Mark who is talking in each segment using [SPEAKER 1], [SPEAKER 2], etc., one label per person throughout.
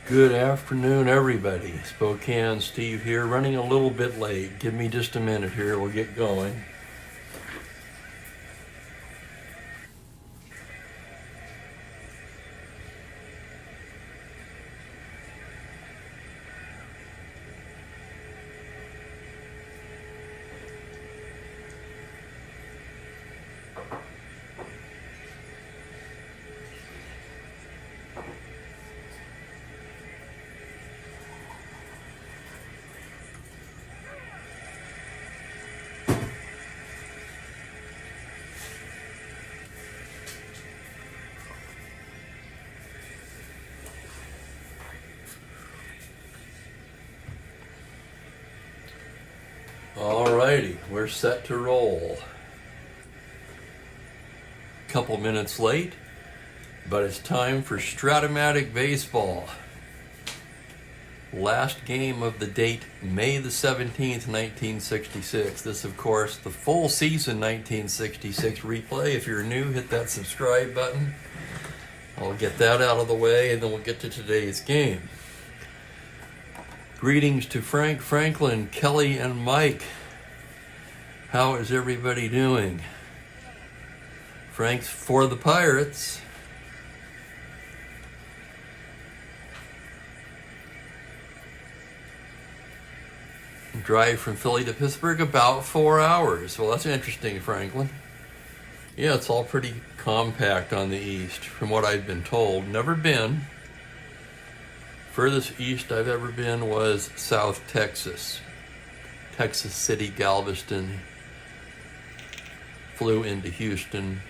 [SPEAKER 1] Good afternoon, everybody. Spokane Steve here, running a little bit late. Give me just a minute here, we'll get going. Alrighty, we're set to roll. Couple minutes late, but it's time for Strat-O-Matic baseball. Last game of the date, May the 17th, 1966. This, of course, the full season 1966 replay. If you're new, hit that subscribe button. I'll get that out of the way, and then we'll get to today's game. Greetings to Frank, Franklin, Kelly, and Mike. How is everybody doing? Frank's for the Pirates. Drive from Philly to Pittsburgh, about 4 hours. Well, that's interesting, Franklin. Yeah, it's all pretty compact on the east, from what I've been told. Never been. Furthest east I've ever been was South Texas. Texas City, Galveston. Flew into Houston.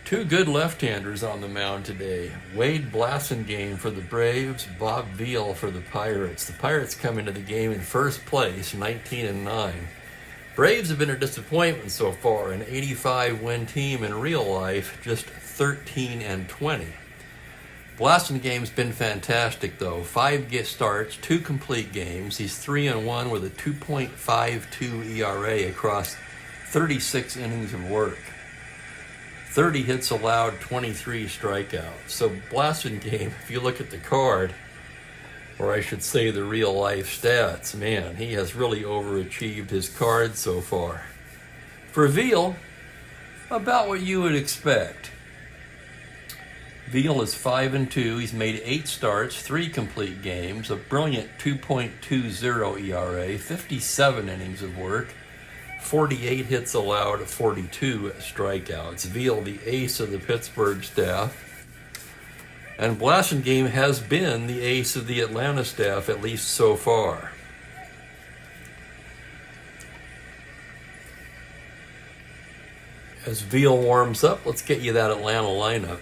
[SPEAKER 1] Two good left-handers on the mound today. Wade Blasingame for the Braves, Bob Veal for the Pirates. The Pirates come into the game in first place, 19-9. Braves have been a disappointment so far, an 85-win team in real life, just 13-20. Blasingame's been fantastic, though. 5 starts, 2 complete games. He's 3-1 with a 2.52 ERA across 36 innings of work. 30 hits allowed, 23 strikeouts. So Blasingame, if you look at the card, or I should say the real-life stats, man, he has really overachieved his card so far. For Veal, about what you would expect. Veal is 5-2. He's made 8 starts, 3 complete games, a brilliant 2.20 ERA, 57 innings of work, 48 hits allowed, 42 strikeouts. Veal, the ace of the Pittsburgh staff. And Blasingame has been the ace of the Atlanta staff, at least so far. As Veal warms up, let's get you that Atlanta lineup.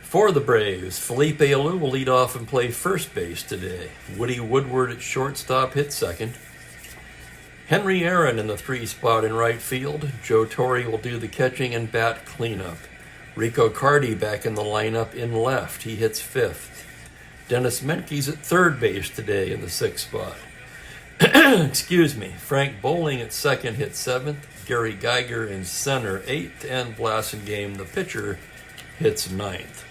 [SPEAKER 1] For the Braves, Felipe Alou will lead off and play first base today. Woody Woodward at shortstop hit second. Henry Aaron in the 3 spot in right field. Joe Torre will do the catching and bat cleanup. Rico Cardi back in the lineup in left. He hits 5th. Dennis Menke's at third base today in the 6th spot. Excuse me. Frank Bowling at second hits 7th. Gary Geiger in center 8th. And Blasingame, the pitcher, hits 9th.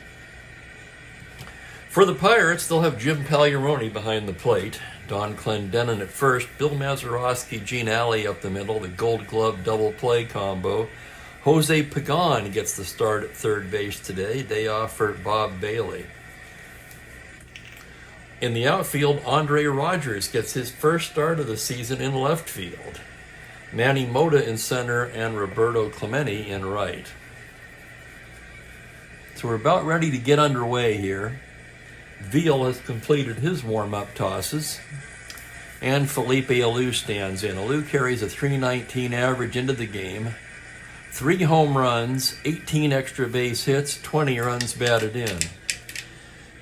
[SPEAKER 1] For the Pirates, they'll have Jim Pagliarone behind the plate. Don Clendenin at first. Bill Mazeroski, Gene Alley up the middle. The Gold Glove double play combo. Jose Pagan gets the start at third base today. Day off for Bob Bailey. In the outfield, Andre Rogers gets his first start of the season in left field. Manny Mota in center and Roberto Clemente in right. So we're about ready to get underway here. Veal has completed his warm-up tosses, and Felipe Alou stands in. Alou carries a .319 average into the game, 3 home runs, 18 extra base hits, 20 runs batted in.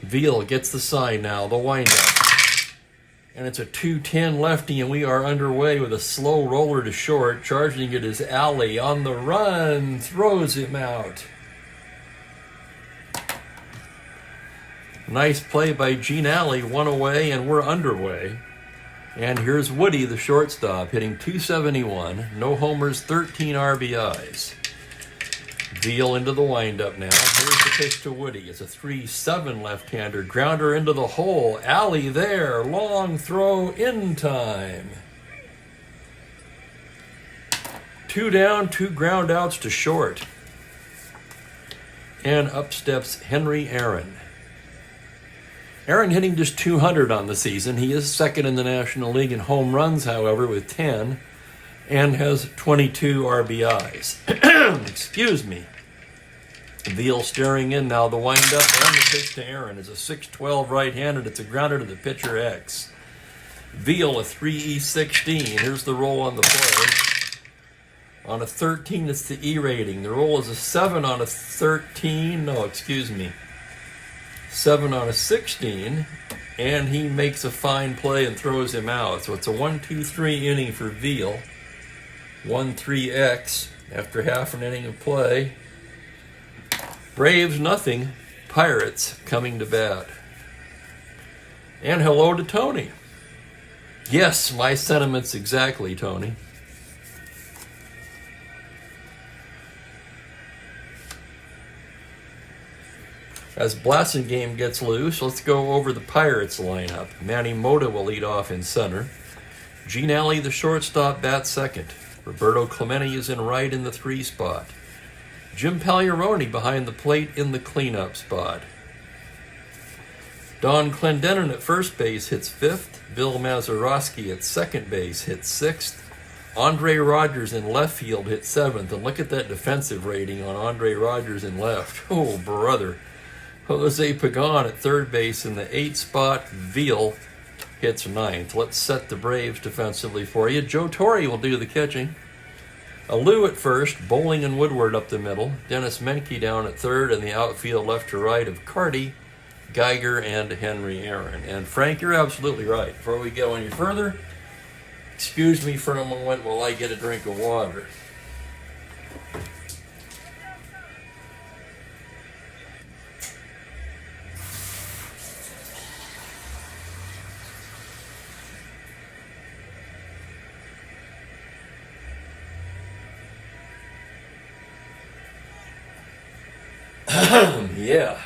[SPEAKER 1] Veal gets the sign now, the windup, and it's a 2-10 lefty, and we are underway with a slow roller to short. Charging it is Alley on the run, throws him out. Nice play by Gene Alley, 1 away, and we're underway. And here's Woody, the shortstop, hitting .271, no homers, 13 RBIs. Veal into the windup now. Here's the pitch to Woody. It's a 3-7 left-hander. Grounder into the hole. Alley there. Long throw in time. 2 down, 2 ground outs to short. And up steps Henry Aaron. Aaron hitting just 200 on the season. He is second in the National League in home runs, however, with 10, and has 22 RBIs. Excuse me. Veal staring in now. The windup and the pitch to Aaron is a 6-12 right-handed. It's a grounder to the pitcher X. Veal a 3E16. Here's the roll on the play. On a 13, it's the E rating. The roll is a 7 on a 13. No, excuse me. 7 on a 16. And he makes a fine play and throws him out. So it's a 1-2-3 inning for Veal. 1-3X after half an inning of play. Braves nothing. Pirates coming to bat. And hello to Tony. Yes, my sentiments exactly, Tony. As Blasingame gets loose, let's go over the Pirates lineup. Manny Mota will lead off in center. Gene Alley, the shortstop, bats second. Roberto Clemente is in right in the 3 spot. Jim Pagliarone behind the plate in the cleanup spot. Don Clendenin at first base hits 5th. Bill Mazeroski at second base hits 6th. Andre Rogers in left field hit 7th. And look at that defensive rating on Andre Rogers in left. Oh, brother. Jose Pagan at third base in the 8th spot. Veal hits 9th. Let's set the Braves defensively for you. Joe Torre will do the catching. Alou at first, Bowling and Woodward up the middle. Dennis Menke down at third, and the outfield left to right of Carty, Geiger, and Henry Aaron. And Frank, you're absolutely right. Before we go any further, excuse me for a moment while I get a drink of water. Yeah.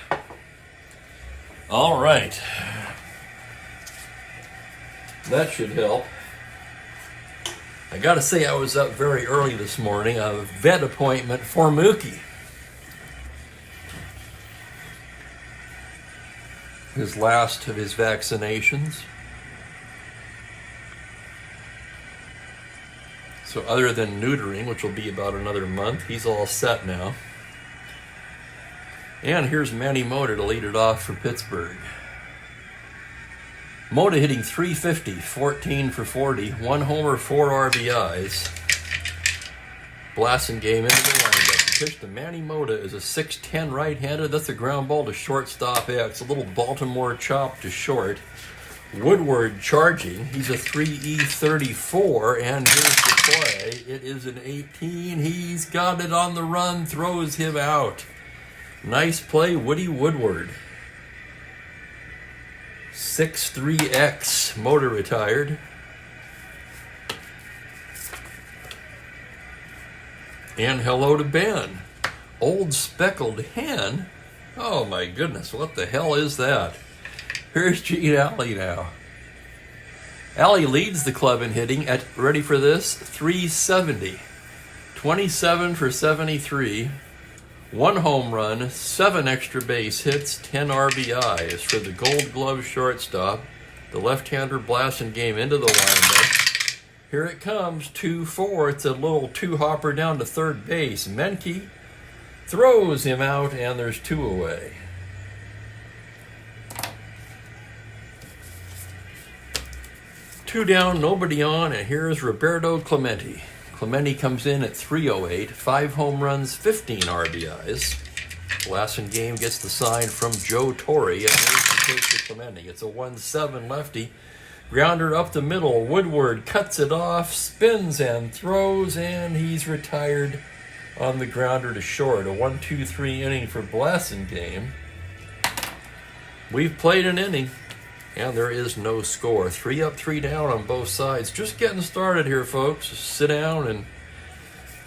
[SPEAKER 1] All right. That should help. I gotta say, I was up very early this morning. A vet appointment for Mookie. His last of his vaccinations. So other than neutering, which will be about another month, he's all set now. And here's Manny Mota to lead it off for Pittsburgh. Mota hitting .350, 14 for 40, 1 homer, 4 RBIs. Blasingame into the windup. The pitch to Manny Mota is a 6'10 right-handed. That's a ground ball to shortstop X. A little Baltimore chop to short. Woodward charging. He's a 3E34, and here's the play. It is an 18. He's got it on the run, throws him out. Nice play, Woody Woodward. 6-3X, Mota retired. And hello to Ben. Old speckled hen? Oh my goodness, what the hell is that? Here's Gene Alley now. Alley leads the club in hitting at, ready for this, .370. 27 for 73. 1 home run, 7 extra base hits, 10 RBIs for the Gold Glove shortstop. The left-hander Blasingame into the windup. Here it comes, 2-4. It's a little 2-hopper down to third base. Menke throws him out, and there's 2 away. Two down, nobody on, and here's Roberto Clemente. Clemente comes in at .308, 5 home runs, 15 RBIs. Blasingame gets the sign from Joe Torre, and there's the pitch to Clemente. It's a 1-7 lefty. Grounder up the middle. Woodward cuts it off, spins and throws, and he's retired on the grounder to short. A 1-2-3 inning for Blasingame. We've played an inning. And there is no score. 3 up, 3 down on both sides. Just getting started here, folks. Sit down and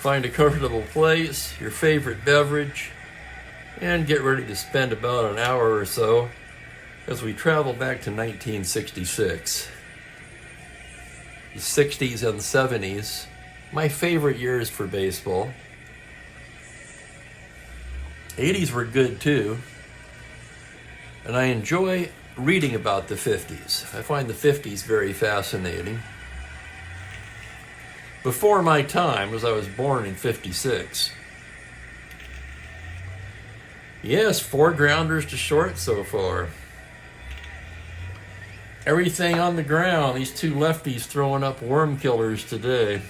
[SPEAKER 1] Find a comfortable place, your favorite beverage, and get ready to spend about an hour or so as we travel back to 1966. The 60s and 70s, my favorite years for baseball. 80s were good too, and I enjoy reading about the 50s. I find the 50s very fascinating. Before my time, as I was born in 56. Yes, 4 grounders to short so far. Everything on the ground. These 2 lefties throwing up worm killers today.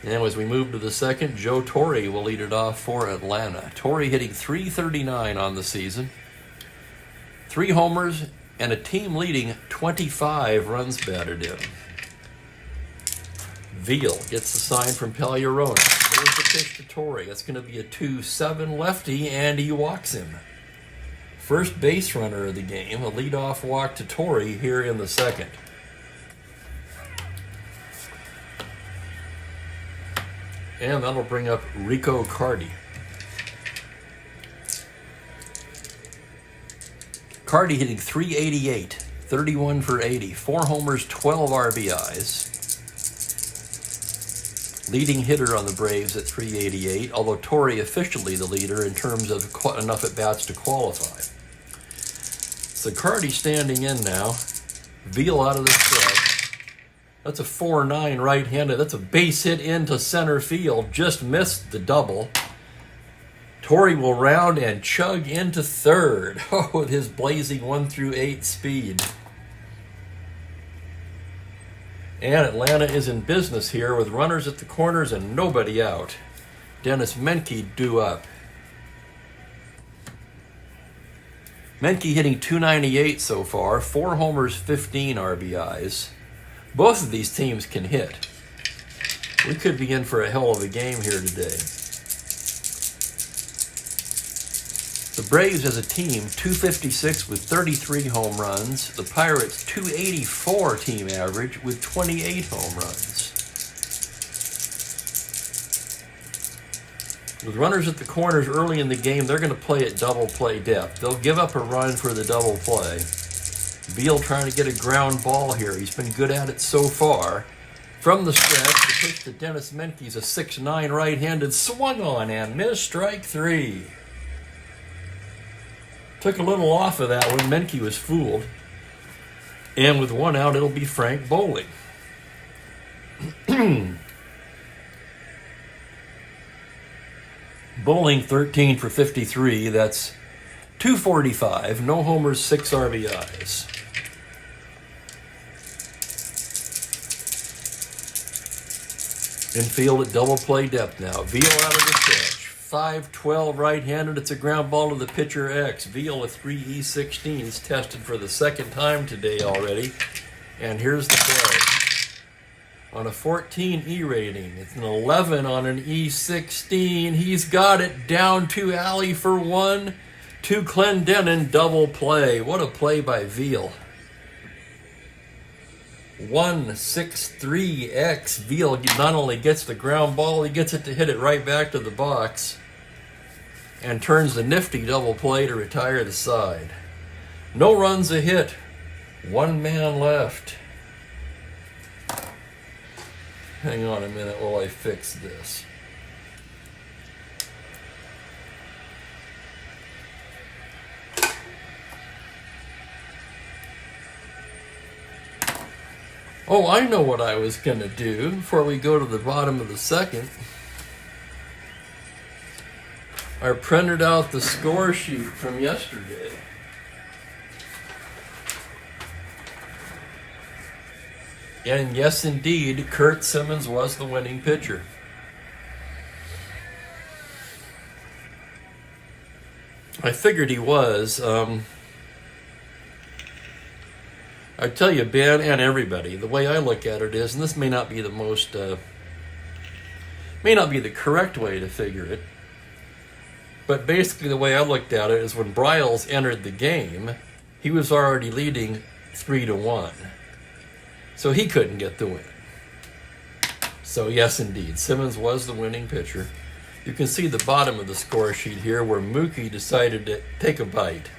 [SPEAKER 1] And as we move to the second, Joe Torre will lead it off for Atlanta. Torre hitting .339 on the season. 3 homers and a team-leading 25 runs batted in. Veal gets the sign from Pagliarone. There's the pitch to Torre. That's going to be a 2-7 lefty, and he walks him. First base runner of the game, a leadoff walk to Torre here in the second. And that'll bring up Rico Cardi. Cardi hitting .388, 31 for 80, 4 homers, 12 RBIs. Leading hitter on the Braves at .388, although Torre officially the leader in terms of enough at-bats to qualify. So Cardi standing in now. Veal out of the stretch. That's a 4-9 right-handed. That's a base hit into center field. Just missed the double. Torre will round and chug into third with his blazing 1-8 speed. And Atlanta is in business here with runners at the corners and nobody out. Dennis Menke due up. Menke hitting .298 so far, 4 homers, 15 RBIs. Both of these teams can hit. We could be in for a hell of a game here today. The Braves as a team, 256 with 33 home runs. The Pirates, 284 team average with 28 home runs. With runners at the corners early in the game, they're going to play at double play depth. They'll give up a run for the double play. Veal trying to get a ground ball here. He's been good at it so far. From the stretch, the pitch to Dennis Menke's a 6'9 right-handed, swung on and missed, strike 3. Took a little off of that when Menke was fooled. And with 1 out, it'll be Frank Bowling. Bowling 13 for 53. That's .245. No homers, 6 RBIs. Infield at double play depth now. Veal out of the stretch. 5-12 right-handed. It's a ground ball to the pitcher X. Veal with 3E16. He's tested for the second time today already. And here's the play. On a 14 E rating. It's an 11 on an E16. He's got it down to Alley for 1. To Clendenin, double play. What a play by Veal. 1-6-3-X. Veal not only gets the ground ball, he gets it to hit it right back to the box and turns the nifty double play to retire the side. No runs a hit. 1 man left. Hang on a minute while I fix this. Oh, I know what I was going to do before we go to the bottom of the second. I printed out the score sheet from yesterday. And yes, indeed, Kurt Simmons was the winning pitcher. I figured he was. I tell you, Ben and everybody, the way I look at it is, and this may not be the most, may not be the correct way to figure it, but basically the way I looked at it is when Bryles entered the game, he was already leading 3-1. So he couldn't get the win. So yes, indeed, Simmons was the winning pitcher. You can see the bottom of the score sheet here where Mookie decided to take a bite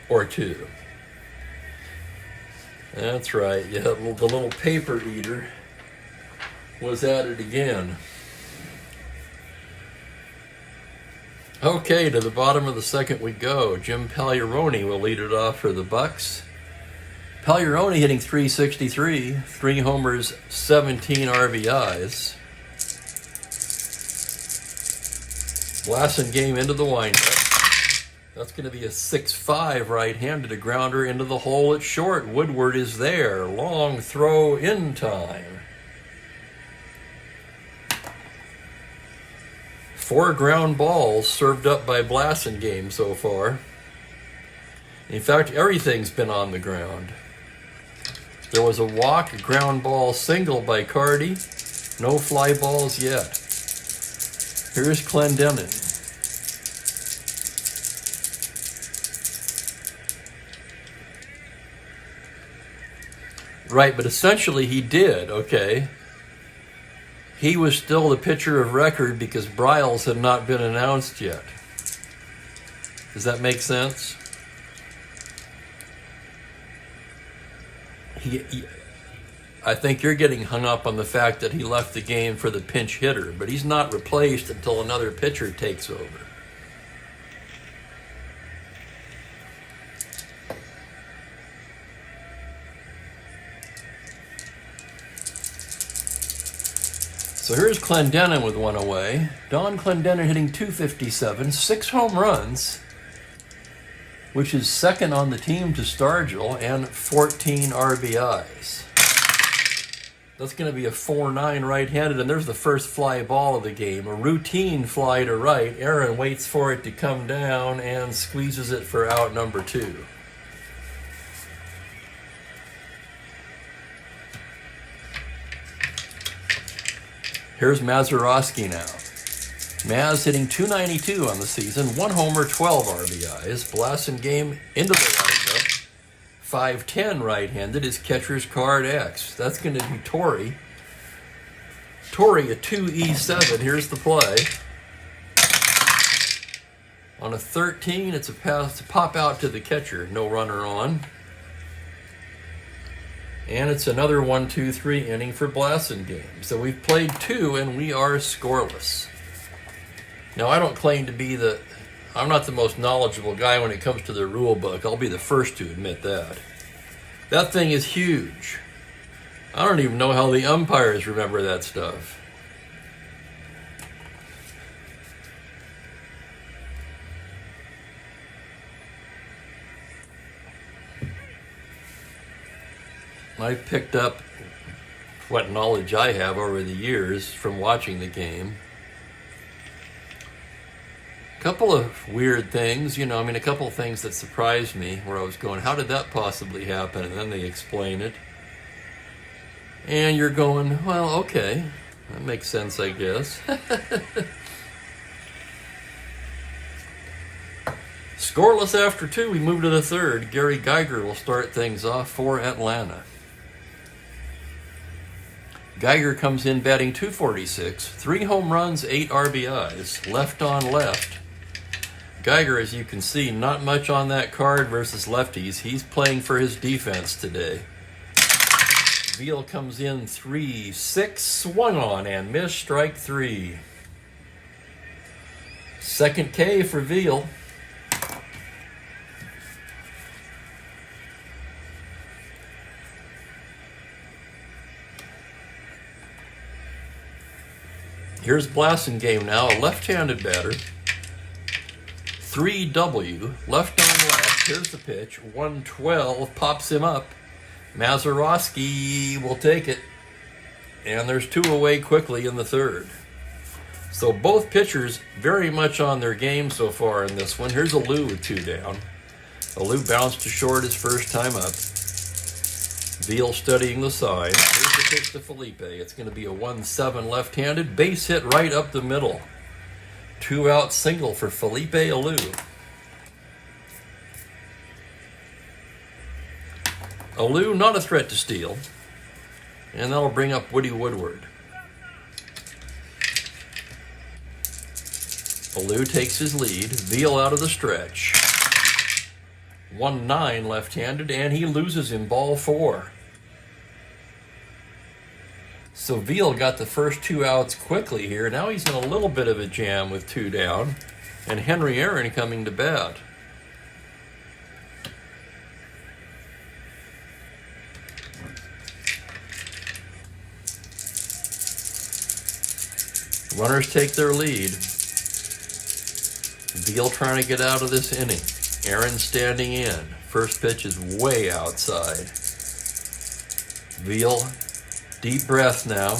[SPEAKER 1] or two. That's right, yeah, the little paper eater was at it again. Okay, to the bottom of the second we go. Jim Pagliarone will lead it off for the Bucks. Pagliarone hitting .363, 3 homers, 17 RBIs. Blasting game into the windup. That's going to be a 6-5 right-handed, a grounder into the hole at short. Woodward is there. Long throw in time. 4 ground balls served up by Blasingame so far. In fact, everything's been on the ground. There was a walk, a ground ball single by Cardi. No fly balls yet. Here's Clendenin. Right, but essentially he did, okay? He was still the pitcher of record because Bryles had not been announced yet. Does that make sense? I think you're getting hung up on the fact that he left the game for the pinch hitter, but he's not replaced until another pitcher takes over. So here's Clendenin with one away. Don Clendenin hitting .257, 6 home runs, which is second on the team to Stargell, and 14 RBIs. That's going to be a 4-9 right-handed, and there's the first fly ball of the game. A routine fly to right. Aaron waits for it to come down and squeezes it for out number 2. Here's Mazeroski now. Maz hitting .292 on the season, 1 homer, 12 RBIs. Blasingame into the windup. 5'10 right-handed is catcher's card X. That's going to be Torrey. Torrey, a 2E7. Here's the play. On a 13, it's a pass to pop out to the catcher. No runner on. And it's another 1-2-3 inning for Blasingame. So we've played 2 and we are scoreless. Now, I don't claim to be I'm not the most knowledgeable guy when it comes to the rule book. I'll be the first to admit that. That thing is huge. I don't even know how the umpires remember that stuff. I've picked up what knowledge I have over the years from watching the game. A couple of weird things, a couple of things that surprised me where I was going, how did that possibly happen? And then they explain it. And you're going, well, okay, that makes sense, I guess. Scoreless after 2, we move to the third. Gary Geiger will start things off for Atlanta. Geiger comes in batting .246, 3 home runs, 8 RBIs, left on left. Geiger, as you can see, not much on that card versus lefties. He's playing for his defense today. Veal comes in 3-6, swung on and missed, strike 3. Second K for Veal. Here's Blasingame now, a left-handed batter. 3W, left on left. Here's the pitch. 112, pops him up. Mazeroski will take it. And there's 2 away quickly in the third. So both pitchers very much on their game so far in this one. Here's Alou with 2 down. Alou bounced to short his first time up. Veal studying the side. Here's the pitch to Felipe. It's going to be a 1-7 left-handed. Base hit right up the middle. 2-out single for Felipe Alou. Alou not a threat to steal. And that'll bring up Woody Woodward. Ballou takes his lead. Veal out of the stretch. 1-9 left-handed, and he loses him ball 4. So Veal got the first 2 outs quickly here. Now he's in a little bit of a jam with 2 down, and Henry Aaron coming to bat. Runners take their lead. Veal trying to get out of this inning. Aaron standing in. First pitch is way outside. Veal, deep breath now.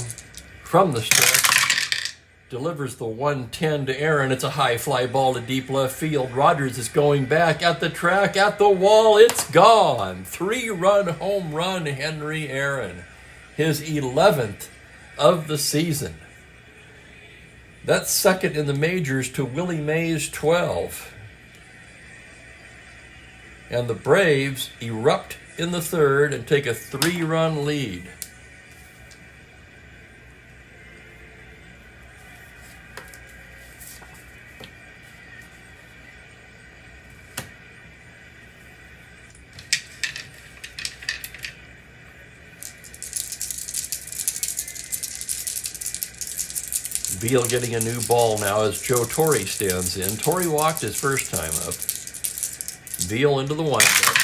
[SPEAKER 1] From the stretch, delivers the 1-10 to Aaron. It's a high fly ball to deep left field. Rogers is going back at the track, at the wall. It's gone. 3-run home run, Henry Aaron. His 11th of the season. That's second in the majors to Willie Mays' 12. And the Braves erupt in the third and take a 3-run lead. Veal getting a new ball now as Joe Torre stands in. Torre walked his first time up. Veal into the windup.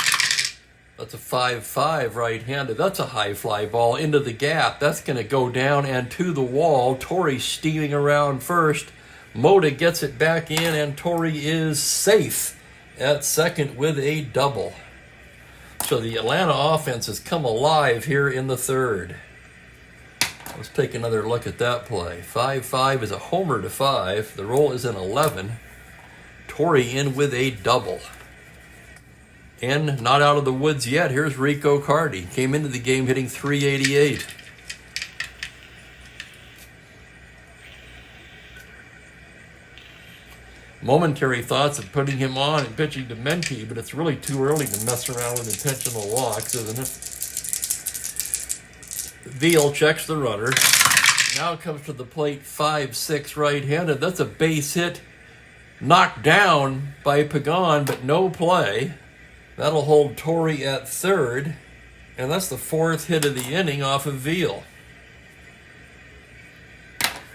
[SPEAKER 1] That's a 5-5 right-handed. That's a high fly ball into the gap. That's going to go down and to the wall. Torre steaming around first. Mota gets it back in, and Torre is safe at second with a double. So the Atlanta offense has come alive here in the third. Let's take another look at that play. 5-5 is a homer to 5. The roll is an 11. Torre in with a double. And not out of the woods yet. Here's Rico Carty. Came into the game hitting .388. Momentary thoughts of putting him on and pitching to Menke, but it's really too early to mess around with intentional walks, isn't it? Veal checks the runner. Now comes to the plate 5-6 right-handed. That's a base hit knocked down by Pagan, but no play. That'll hold Torre at third, and that's the 4th hit of the inning off of Veal.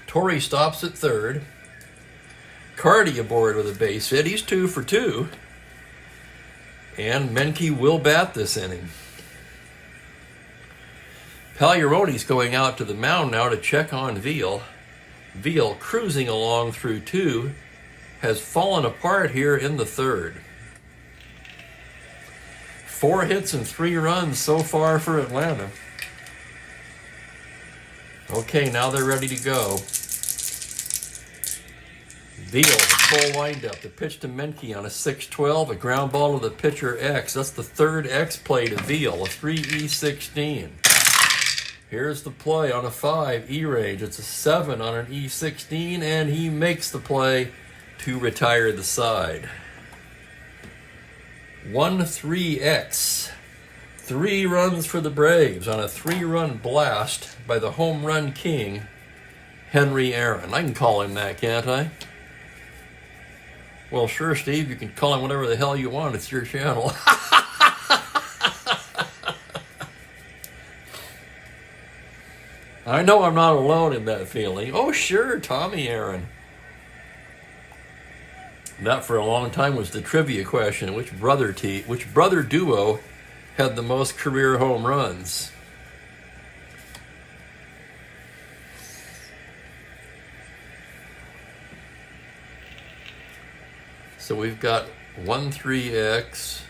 [SPEAKER 1] Torre stops at third. Carty aboard with a base hit. He's 2 for 2. And Menke will bat this inning. Pagliarone's going out to the mound now to check on Veal. Veal, cruising along through 2, has fallen apart here in the third. 4 hits and 3 runs so far for Atlanta. Okay, now they're ready to go. Veal, the full windup. The pitch to Menke on a 6-12. A ground ball to the pitcher X. That's the 3rd X play to Veal, a 3E16. Here's the play on a 5 E-range. It's a 7 on an E16, and he makes the play to retire the side. 1-3X. 3 runs for the Braves on a 3-run blast by the home run king, Henry Aaron. I can call him that, can't I? Well, sure, Steve. You can call him whatever the hell you want. It's your channel. I know I'm not alone in that feeling. Oh, sure, Tommy Aaron. That for a long time was the trivia question. Which brother duo had the most career home runs? So we've got 1-3X,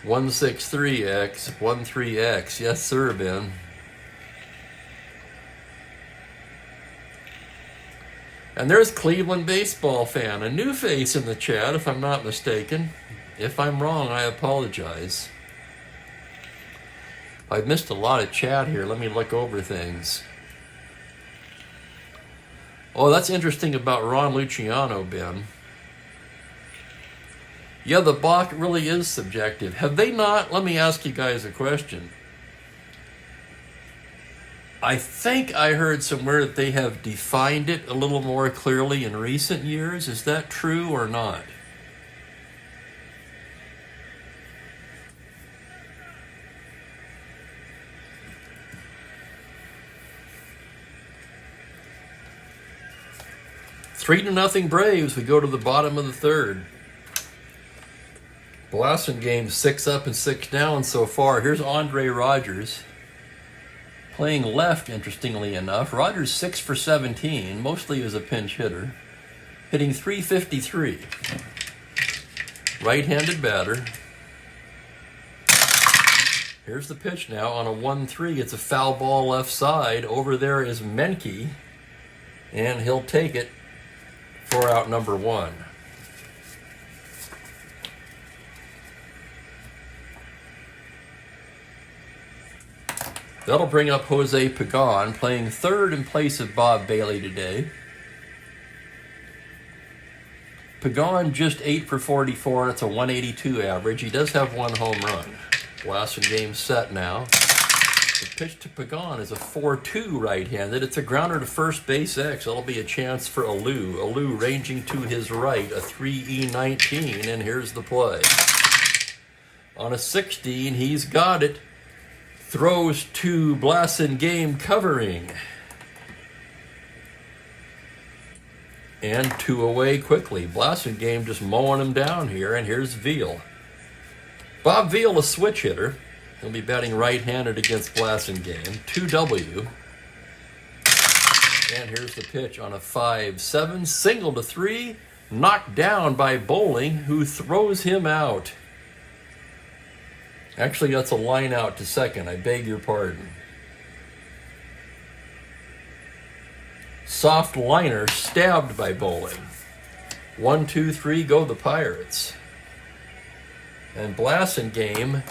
[SPEAKER 1] 1-6-3X, 1-3X. Yes, sir, Ben. And there's Cleveland baseball fan, a new face in the chat, if I'm not mistaken. If I'm wrong, I apologize. I've missed a lot of chat here. Let me look over things. Oh, that's interesting about Ron Luciano, Ben. Yeah, the balk really is subjective. Have they not? Let me ask you guys a question. I think I heard somewhere that they have defined it a little more clearly in recent years. Is that true or not? Three to nothing Braves. We go to the bottom of the third. Blassingame 6 up and 6 down so far. Here's Andre Rogers playing left, interestingly enough. Rogers 6 for 17, mostly as a pinch hitter, hitting .353. Right-handed batter. Here's the pitch now on a 1-3. It's a foul ball left side. Over there is Menke, and he'll take it for out number 1. That'll bring up Jose Pagan, playing third in place of Bob Bailey today. Pagan just 8 for 44, and it's a 182 average. He does have 1 home run. Blassingame set now. The pitch to Pagan is a 4-2 right-handed. It's a grounder to first base X. That'll be a chance for Alou. Alou ranging to his right, a 3E19, and here's the play. On a 16, he's got it. Throws to Blassingame covering. And 2 away quickly. Blassingame just mowing him down here, and here's Veal. Bob Veal, a switch hitter. He'll be batting right-handed against Blassingame. 2W. And here's the pitch on a 5-7. Single to 3. Knocked down by Bowling, who throws him out. Actually, that's a line out to second. I beg your pardon. Soft liner stabbed by Bowling. 1, 2, 3, go the Pirates. And Blassingame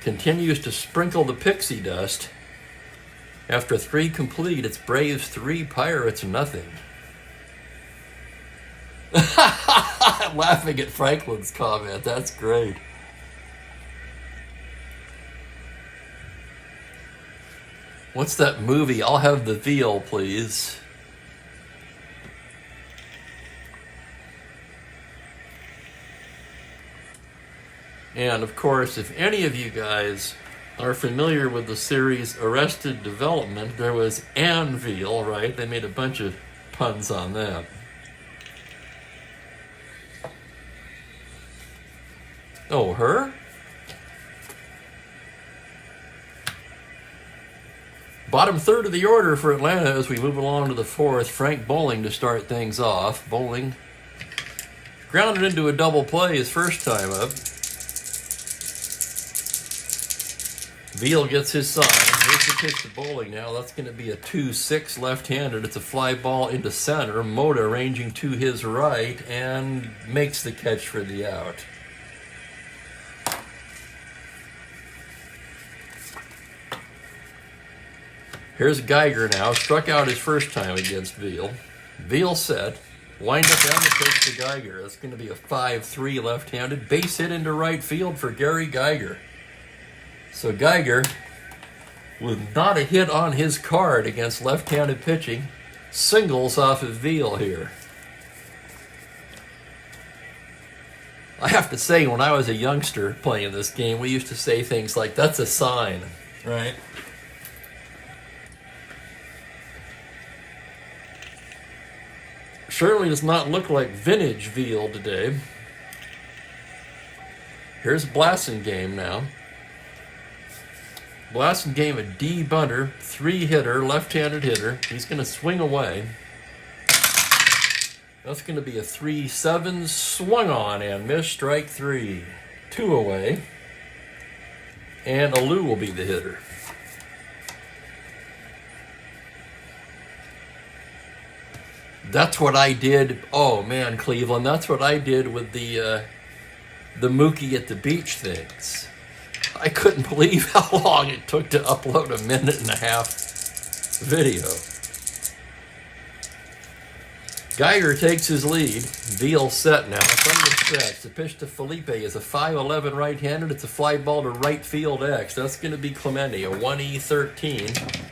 [SPEAKER 1] continues to sprinkle the pixie dust. After 3 complete, it's Braves 3, Pirates nothing. I'm laughing at Franklin's comment. That's great. What's that movie? I'll have the veal, please. And, of course, if any of you guys are familiar with the series Arrested Development, there was Anne Veal, right? They made a bunch of puns on that. Oh, her? Bottom third of the order for Atlanta as we move along to the fourth. Frank Bowling to start things off. Bowling grounded into a double play his first time up. Veal gets his sign. Here's the pitch to Bowling now. That's going to be a 2-6 left-handed. It's a fly ball into center. Mota ranging to his right and makes the catch for the out. Here's Geiger now. Struck out his first time against Veal. Veal set. Wind up down the pitch to Geiger. That's going to be a 5-3 left-handed. Base hit into right field for Gary Geiger. So Geiger, with not a hit on his card against left-handed pitching, singles off of Veal here. I have to say, when I was a youngster playing this game, we used to say things like, "That's a sign," right? Certainly does not look like vintage Veal today. Here's Blassingame now. Blassingame, a D bunter, 3-hitter, left-handed hitter. He's going to swing away. That's going to be a 3-7, swung on and missed, strike 3. 2 away. And Alou will be the hitter. That's what I did. Oh man, Cleveland, that's what I did with the Mookie at the Beach things. I couldn't believe how long it took to upload a 1.5-minute video. Geiger takes his lead. Veal set now. From the stretch, the pitch to Felipe is a 5-11 right-handed. It's a fly ball to right field X. That's going to be Clemente, a 1E13.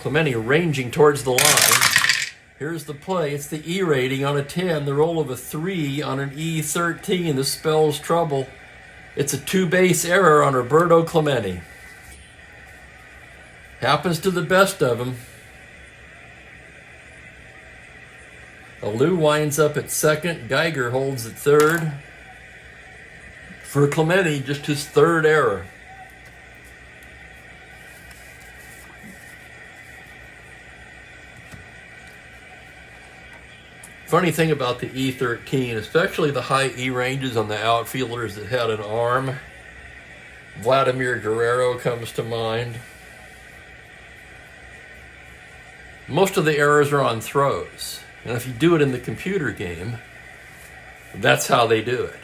[SPEAKER 1] Clemente ranging towards the line. Here's the play. It's the E rating on a 10, the roll of a 3 on an E13. This spells trouble. It's a 2-base error on Roberto Clemente. Happens to the best of them. Alou winds up at second. Geiger holds at third. For Clemente, just his third error. Funny thing about the E13, especially the high E ranges on the outfielders that had an arm. Vladimir Guerrero comes to mind. Most of the errors are on throws. And if you do it in the computer game, that's how they do it.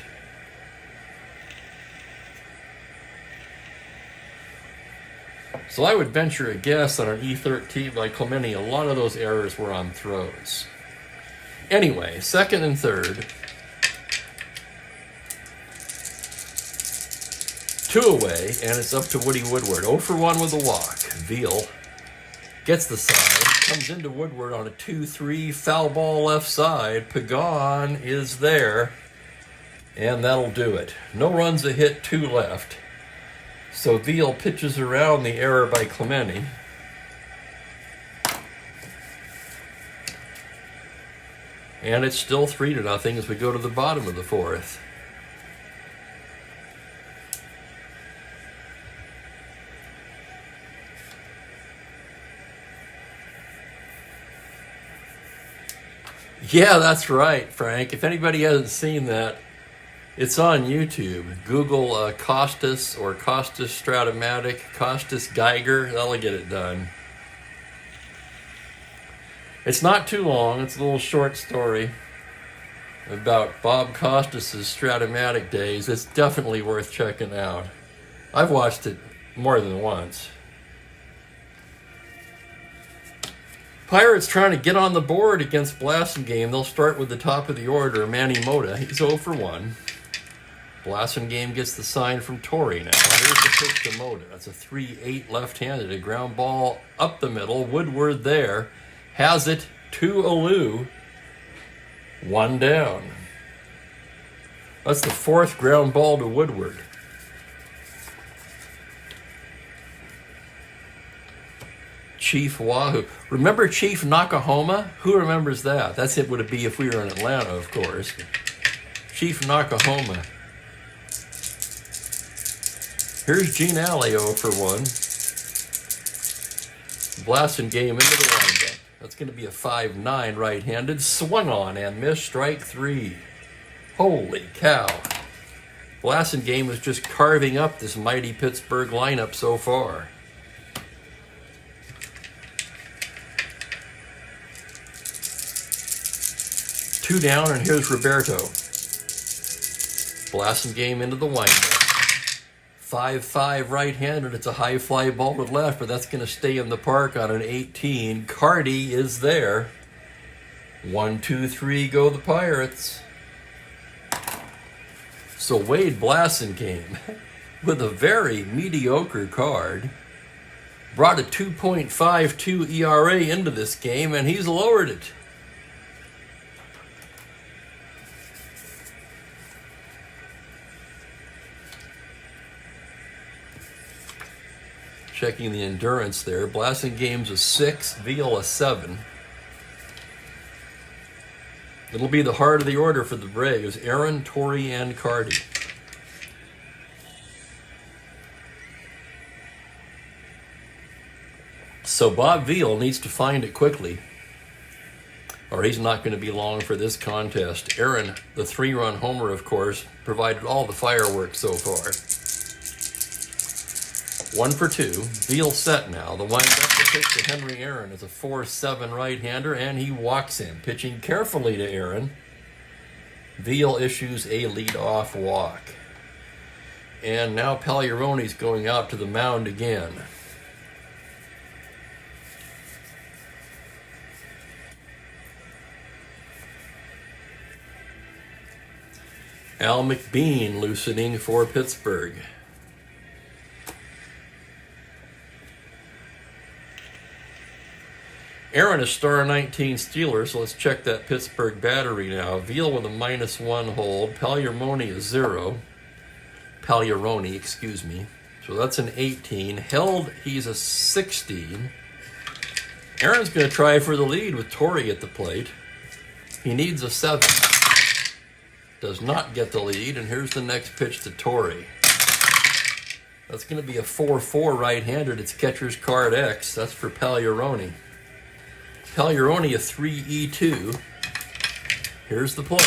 [SPEAKER 1] So I would venture a guess on an E13 by Clemente, a lot of those errors were on throws. Anyway, second and third. 2 away, and it's up to Woody Woodward. 0 for 1 with a walk. Veal gets the side, comes into Woodward on a 2-3, foul ball left side. Pagan is there, and that'll do it. No runs, a hit, 2 left. So Veal pitches around the error by Clemente. And it's still 3-0 as we go to the bottom of the fourth. Yeah, that's right, Frank. If anybody hasn't seen that, it's on YouTube. Google Costas or Costas Strat-O-Matic, Costas Geiger. That'll get it done. It's not too long. It's a little short story about Bob Costas' Strat-O-Matic days. It's definitely worth checking out. I've watched it more than once. Pirates trying to get on the board against Blasingame. They'll start with the top of the order, Manny Mota. He's 0 for 1. Blasingame gets the sign from Torrey now. Here's the pitch to Mota. That's a 3-8 left-handed. A ground ball up the middle. Woodward there. Has it to Alou. 1 down. That's the 4th ground ball to Woodward. Chief Wahoo. Remember Chief Nakahoma? Who remembers that? That's it would be if we were in Atlanta, of course. Chief Nakahoma. Here's Gene Alley 0 for 1. Blasingame into the windup. That's going to be a 5-9 right-handed. Swung on and missed, strike 3. Holy cow. Blasingame was just carving up this mighty Pittsburgh lineup so far. Two down, and here's Roberto. Blasingame into the windup. 5-5 right-handed. It's a high fly ball to left, but that's going to stay in the park on an 18. Cardi is there. 1-2-3 go the Pirates. So Wade Blasingame, with a very mediocre card, brought a 2.52 ERA into this game, and he's lowered it. Checking the endurance there. Blasingame's a 6, Veal a 7. It'll be the heart of the order for the Braves. Aaron, Torrey, and Cardi. So Bob Veal needs to find it quickly, or he's not going to be long for this contest. Aaron, the 3-run homer, of course, provided all the fireworks so far. 1 for 2. Veal set now. The wind up to pitch to Henry Aaron is a 4-7 right-hander, and he walks him. Pitching carefully to Aaron. Veal issues a lead-off walk. And now Pagliarone's going out to the mound again. Al McBean loosening for Pittsburgh. Aaron is star 19 Steeler, so let's check that Pittsburgh battery now. Veal with a -1 hold. Pagliarone is 0. Pagliarone, excuse me. So that's an 18. Held, he's a 16. Aaron's going to try for the lead with Torrey at the plate. He needs a 7. Does not get the lead, and here's the next pitch to Torrey. That's going to be a 4-4 right-handed. It's catcher's card X. That's for Pagliarone. Pagliarone, a 3-E2. Here's the play.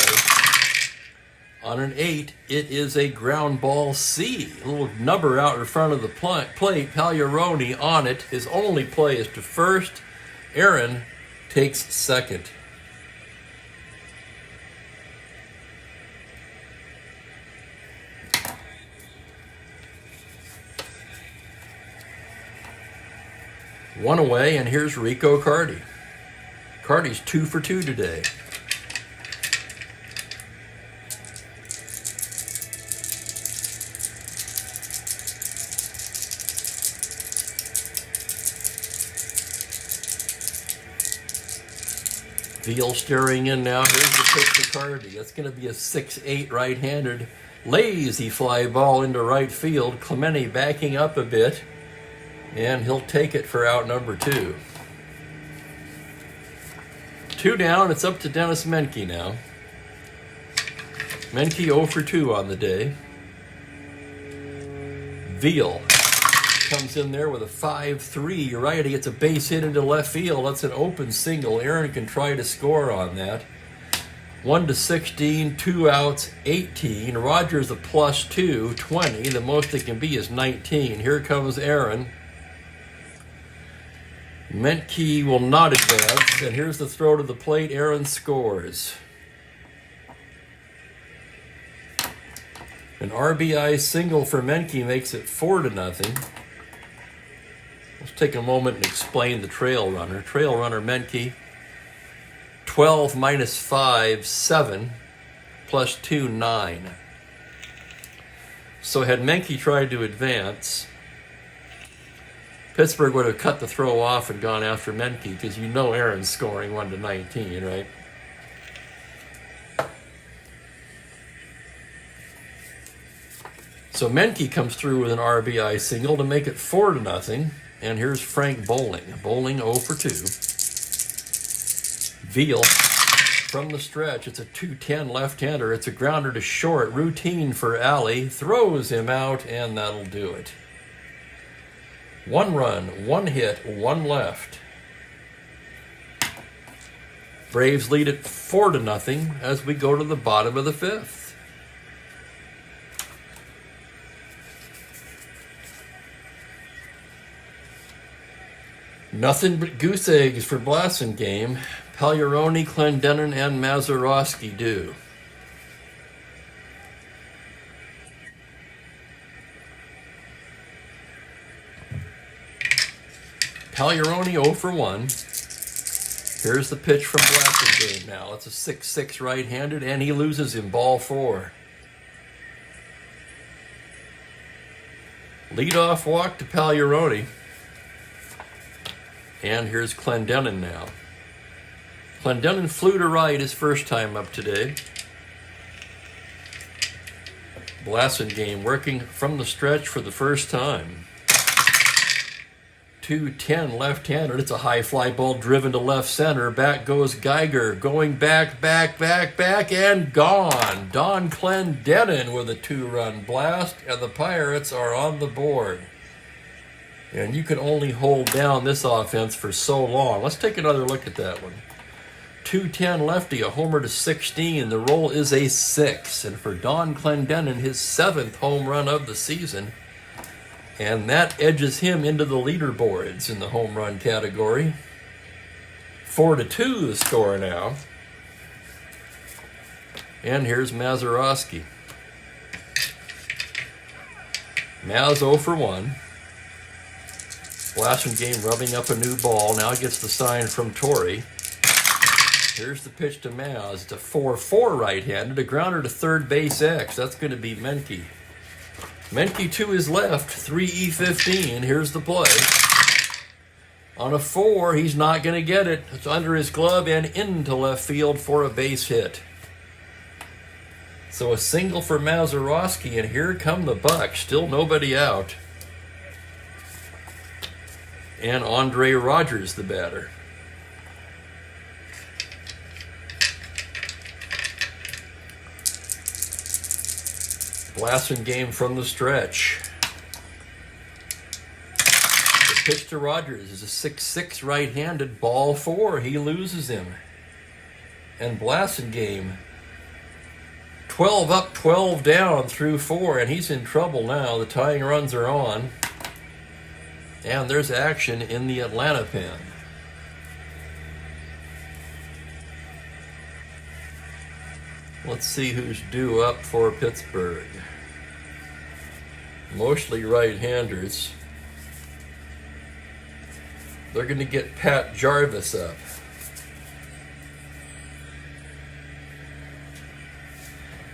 [SPEAKER 1] On an 8, it is a ground ball C. A little nubber out in front of the plate. Pagliarone on it. His only play is to first. Aaron takes second. One away, and here's Rico Cardi. Cardi's 2 for 2 today. Veal staring in now. Here's the pitch to Cardi. That's going to be a 6-8 right-handed lazy fly ball into right field. Clemente backing up a bit, and he'll take it for out number 2. 2 down. It's up to Dennis Menke now. Menke 0 for 2 on the day. Veal comes in there with a 5-3. You're right, he gets a base hit into left field. That's an open single. Aaron can try to score on that. 1-16, 2 outs, 18. Rogers a +2, 20. The most it can be is 19. Here comes Aaron. Menke will not advance, and here's the throw to the plate. Aaron scores. An RBI single for Menke makes it 4-0. Let's take a moment and explain the trail runner. Trail runner Menke, 12 -5, 7, +2, 9. So had Menke tried to advance, Pittsburgh would have cut the throw off and gone after Menke, because you know Aaron's scoring 1-19, right? So Menke comes through with an RBI single to make it 4-0. And here's Frank Bowling. Bowling 0 for 2. Veal from the stretch. It's a 2-10 left-hander. It's a grounder to short. Routine for Alley. Throws him out, and that'll do it. 1 run, 1 hit, 1 left. Braves lead it 4-0 as we go to the bottom of the 5th. Nothing but goose eggs for Blasingame. Pagliarone, Clendenin, and Mazeroski do. Pagliarone 0 for 1. Here's the pitch from Blasingame now. It's a 6-6 right-handed, and he loses him. Ball 4. Leadoff walk to Pagliarone. And here's Clendenin now. Clendenin flew to right his first time up today. Blasingame working from the stretch for the first time. 2-10 left-handed. It's a high fly ball driven to left center. Back goes Geiger. Going back, and gone. Don Clendenin with a 2-run blast, and the Pirates are on the board. And you can only hold down this offense for so long. Let's take another look at that one. 2-10 lefty, a homer to 16. The roll is a 6. And for Don Clendenin, his 7th home run of the season. And that edges him into the leaderboards in the home run category. 4-2 the score now. And here's Mazeroski. Maz 0 for 1. Blasingame rubbing up a new ball. Now gets the sign from Torrey. Here's the pitch to Maz. It's a 4-4 right-handed. A grounder to third base X. That's going to be Menke. Menke to his left. 3E15. Here's the play. On a 4, he's not going to get it. It's under his glove and into left field for a base hit. So a single for Mazeroski, and here come the Bucks. Still nobody out. And Andre Rogers, the batter. Blasting game from the stretch. The pitch to Rogers is a 6-6 right-handed, ball 4. He loses him. And blasting game, 12 up, 12 down through 4, and he's in trouble now. The tying runs are on. And there's action in the Atlanta pen. Let's see who's due up for Pittsburgh. Mostly right-handers. They're going to get Pat Jarvis up.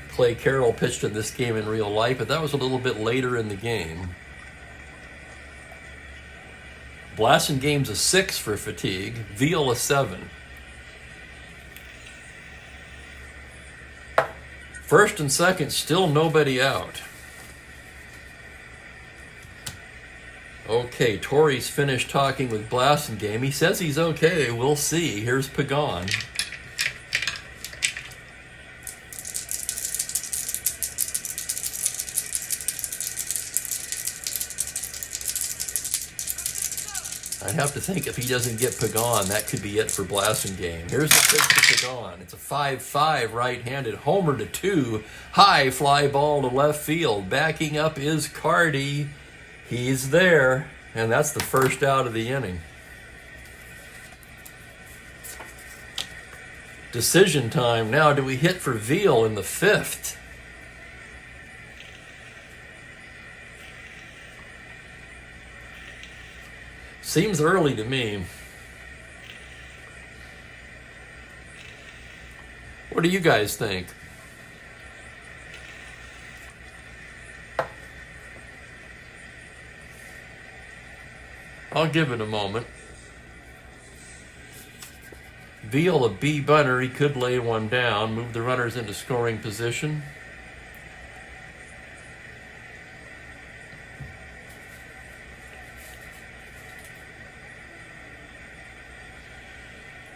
[SPEAKER 1] Clay Carroll pitched in this game in real life, but that was a little bit later in the game. Blasting game's a 6 for fatigue. Veal a 7. First and second, still nobody out. Okay, Torrey's finished talking with Blasting game. He says he's okay. We'll see. Here's Pagan. I have to think if he doesn't get Pagan, that could be it for Blasting game. Here's the pitch to Pagan. It's a 5-5 right-handed homer to 2. High fly ball to left field. Backing up is Cardi. He's there, and that's the first out of the inning. Decision time now. Do we hit for Veal in the 5th? Seems early to me. What do you guys think? I'll give it a moment. Veal, a B bunter, he could lay one down, move the runners into scoring position.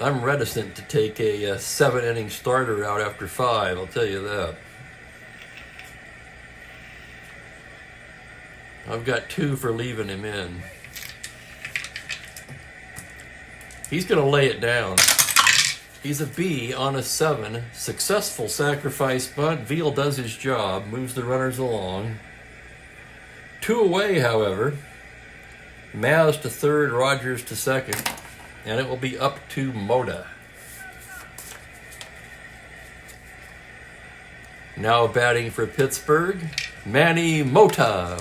[SPEAKER 1] I'm reticent to take a 7-inning starter out after 5, I'll tell you that. I've got 2 for leaving him in. He's going to lay it down. He's a B on a 7. Successful sacrifice bunt. Veal does his job, moves the runners along. 2 away, however. Maz to third, Rogers to second. And it will be up to Mota. Now batting for Pittsburgh, Manny Mota.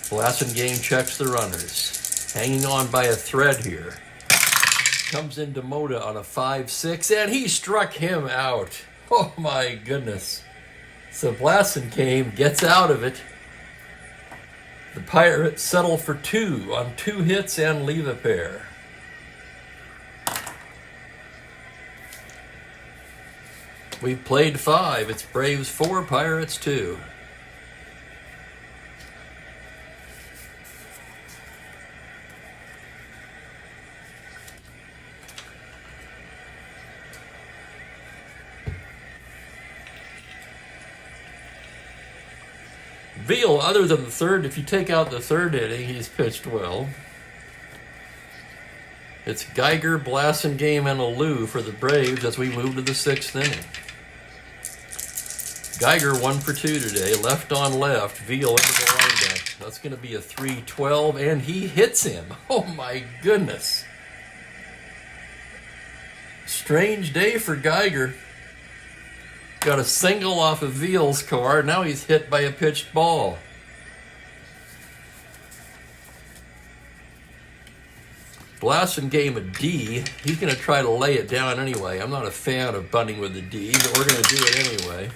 [SPEAKER 1] Blasting game checks the runners. Hanging on by a thread here. Comes into Mota on a 5-6, and he struck him out. Oh my goodness. So Blasting game gets out of it. The Pirates settle for 2 on 2 hits and leave a pair. We've played 5. It's Braves 4, Pirates 2. Veal, other than the third, if you take out the 3rd inning, he's pitched well. It's Geiger, Blasting game, and Alou for the Braves as we move to the 6th inning. Geiger 1 for 2 today, left on left, Veal into the windup. That's going to be a 3-12, and he hits him. Oh my goodness. Strange day for Geiger. Got a single off of Veal's card. Now he's hit by a pitched ball. Blasting game a D. He's going to try to lay it down anyway. I'm not a fan of bunting with the D, but we're going to do it anyway.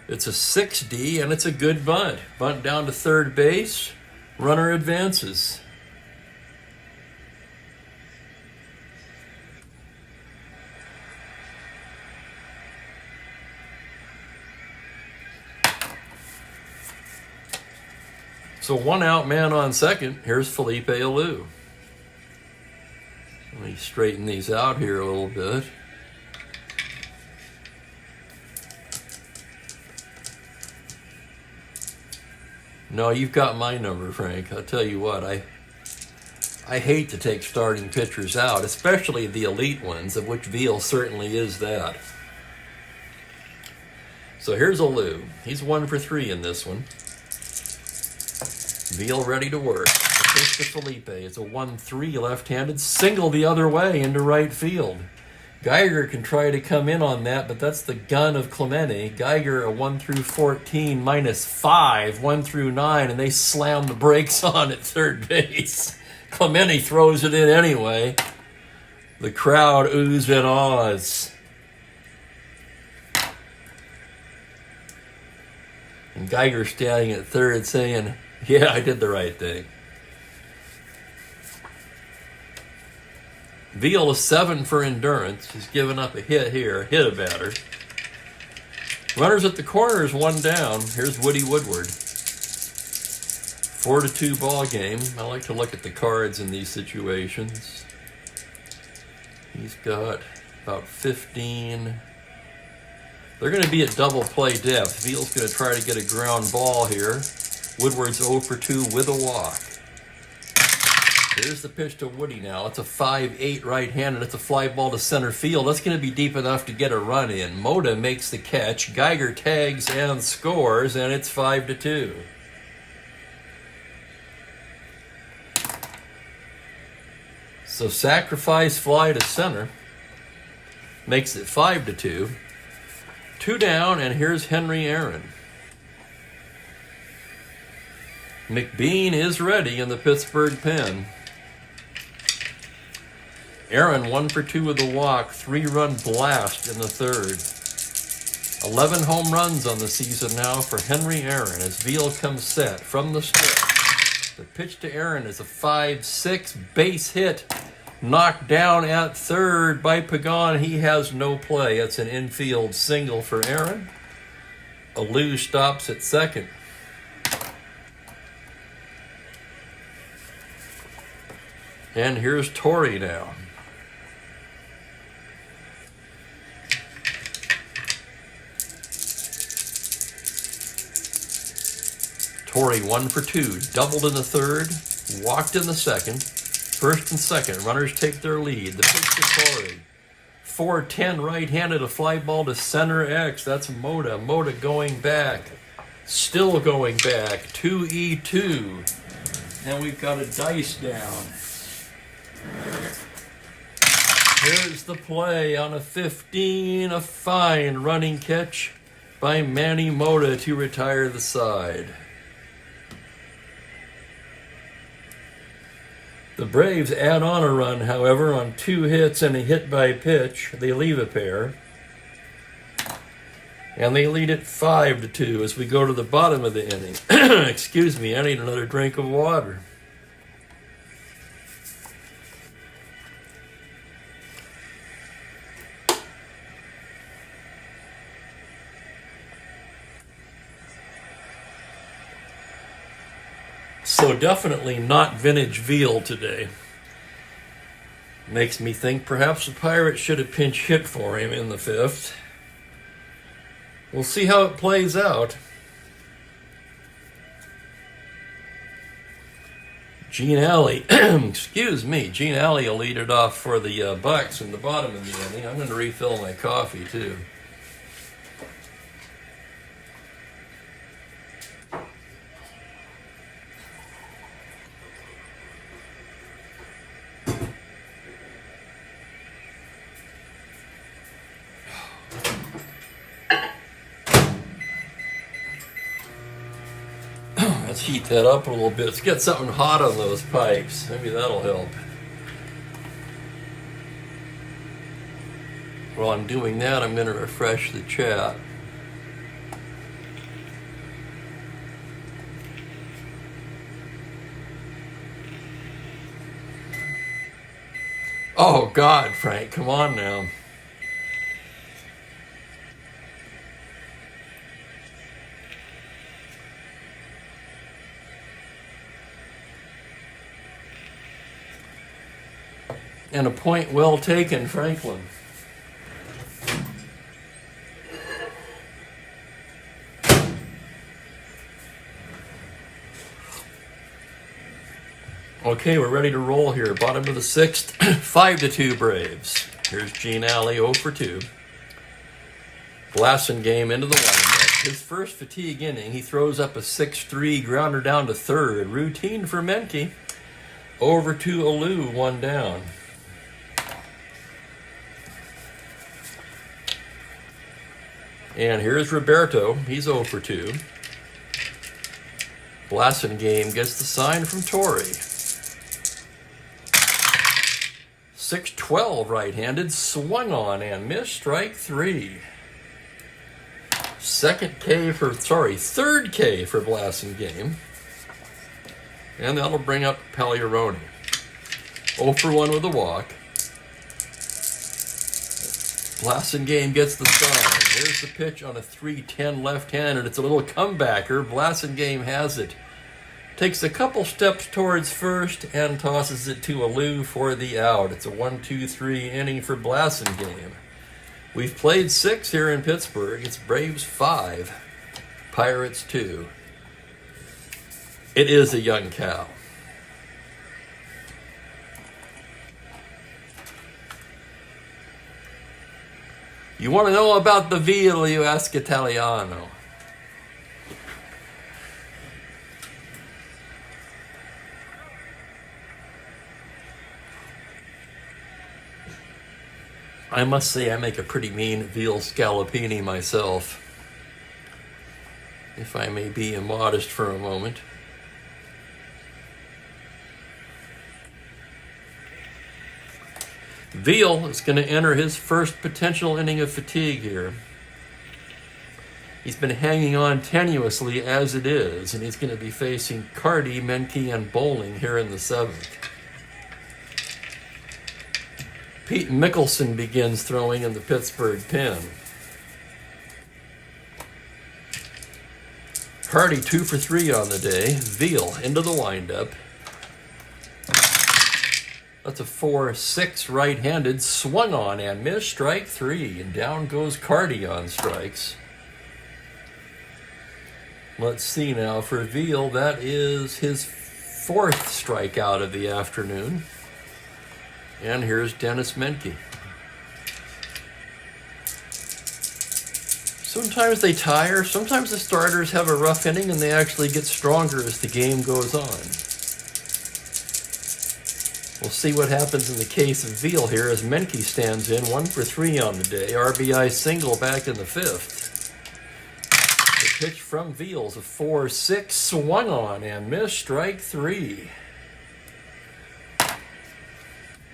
[SPEAKER 1] It's a 6D, and it's a good bunt. Bunt down to third base. Runner advances. So 1 out, man on second. Here's Felipe Alou. Let me straighten these out here a little bit. No, you've got my number, Frank. I'll tell you what, I hate to take starting pitchers out, especially the elite ones, of which Veal certainly is that. So here's Alou. He's 1 for 3 in this one. Veal ready to work. The pitch to Felipe. It's a 1-3 left-handed single the other way into right field. Geiger can try to come in on that, but that's the gun of Clemente. Geiger a 1 through 14 -5, 1 through 9, and they slam the brakes on at third base. Clemente throws it in anyway. The crowd oohs and ahs. And Geiger standing at third saying, "Yeah, I did the right thing." Veal is 7 for endurance. He's given up a hit here, hit a batter. Runners at the corners, 1 down. Here's Woody Woodward. 4-2 ball game. I like to look at the cards in these situations. He's got about 15. They're going to be at double play depth. Veal's going to try to get a ground ball here. Woodward's 0 for 2 with a walk. Here's the pitch to Woody now. It's a 5-8 right-handed. It's a fly ball to center field. That's going to be deep enough to get a run in. Mota makes the catch. Geiger tags and scores, and it's 5-2. So sacrifice fly to center makes it 5-2. 2 down, and here's Henry Aaron. McBean is ready in the Pittsburgh pen. Aaron 1 for 2 with a walk, 3-run blast in the third. 11 home runs on the season now for Henry Aaron as Veal comes set from the strip. The pitch to Aaron is a 5-6 base hit, knocked down at third by Pagan. He has no play. It's an infield single for Aaron. Alou stops at second. And here's Torrey now. Torrey 1 for 2, doubled in the third, walked in the second. First and second, runners take their lead. The pitch to Torrey. 4-10 right-handed, a fly ball to center X. That's Mota. Mota going back. Still going back. 2-2. And we've got a dice down. Here's the play on a 15, a fine running catch by Manny Mota to retire the side. The Braves add on a run, however, on 2 hits and a hit by pitch. They leave a pair. And they lead it 5-2 as we go to the bottom of the inning. Excuse me, I need another drink of water. So definitely not vintage Veal today. Makes me think perhaps the Pirates should have pinch hit for him in the 5th. We'll see how it plays out. Gene Alley, excuse me, Gene Alley will lead it off for the Bucks in the bottom of the inning. I'm going to refill my coffee too. Let's heat that up a little bit. Let's get something hot on those pipes. Maybe that'll help. While I'm doing that, I'm going to refresh the chat. Oh, God, Frank, come on now. And a point well taken, Franklin. Okay, we're ready to roll here. Bottom of the sixth, 5-2 Braves. Here's Gene Alley, 0 for 2. Blasingame into the windup. His first fatigue inning, he throws up a 6-3 grounder down to third. Routine for Menke. Over to Alou, 1 down. And here's Roberto. He's 0 for 2. Blasingame gets the sign from Torrey. 6-12 right-handed, swung on and missed, strike 3. Third K for Blasingame. And that'll bring up Pagliarone. 0 for 1 with a walk. Blasingame gets the sign. Here's the pitch on a 3-10 left-handed. It's a little comebacker. Blasingame has it. Takes a couple steps towards first and tosses it to Alou for the out. It's a 1-2-3 inning for Blasingame. We've played 6 here in Pittsburgh. It's Braves 5, Pirates 2. It is a young cow. You want to know about the veal, you ask Italiano. I must say I make a pretty mean veal scallopini myself, if I may be immodest for a moment. Veal is going to enter his first potential inning of fatigue here. He's been hanging on tenuously as it is, and he's going to be facing Carty, Menke, and Bowling here in the 7th. Pete Mickelson begins throwing in the Pittsburgh pen. Hardy 2 for 3 on the day. Veal into the windup. That's a 4-6 right-handed, swung on and missed, strike 3. And down goes Carty on strikes. Let's see now for Veal. That is his 4th strikeout of the afternoon. And here's Dennis Menke. Sometimes they tire. Sometimes the starters have a rough inning and they actually get stronger as the game goes on. We'll see what happens in the case of Veal here as Menke stands in 1 for 3 on the day. RBI single back in the 5th. The pitch from Veal's a 4-6, swung on and missed, strike 3.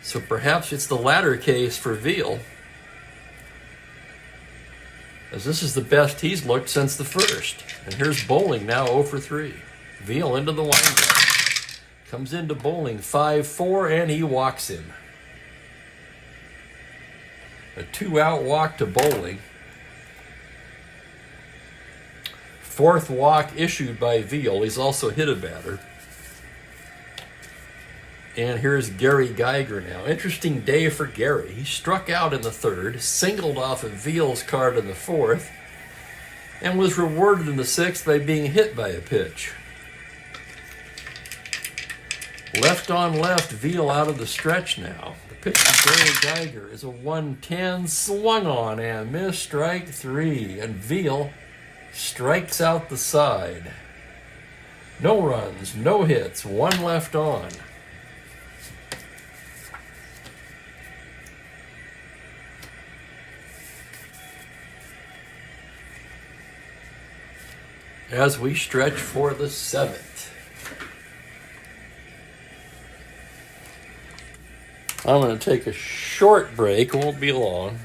[SPEAKER 1] So perhaps it's the latter case for Veal, as this is the best he's looked since the first. And here's Bowling now 0 for 3. Veal into the windup. Comes into Bowling 5-4 and he walks him. A 2-out walk to Bowling. 4th walk issued by Veal. He's also hit a batter. And here's Gary Geiger now. Interesting day for Gary. He struck out in the 3rd, singled off of Veal's card in the 4th, and was rewarded in the 6th by being hit by a pitch. Left on left, Veal out of the stretch now. The pitch to Gary Geiger is a 1-10, swung on and missed, strike 3. And Veal strikes out the side. No runs, no hits, 1 left on. As we stretch for the 7th. I'm going to take a short break. It won't be long.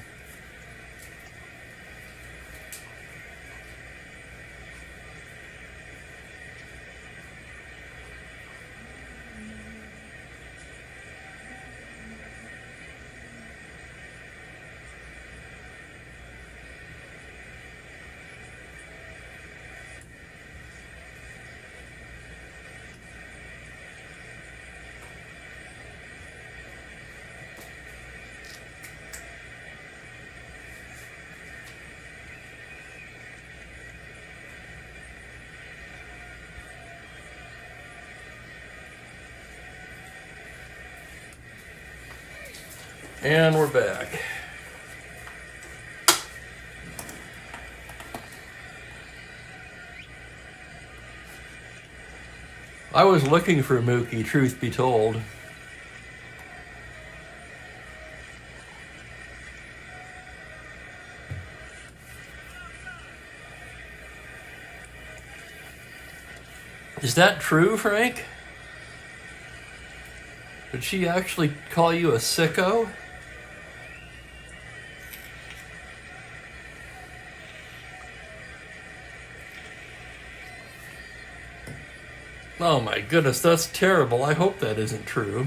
[SPEAKER 1] And we're back. I was looking for Mookie, truth be told. Is that true, Frank? Did she actually call you a sicko? Oh my goodness, that's terrible. I hope that isn't true.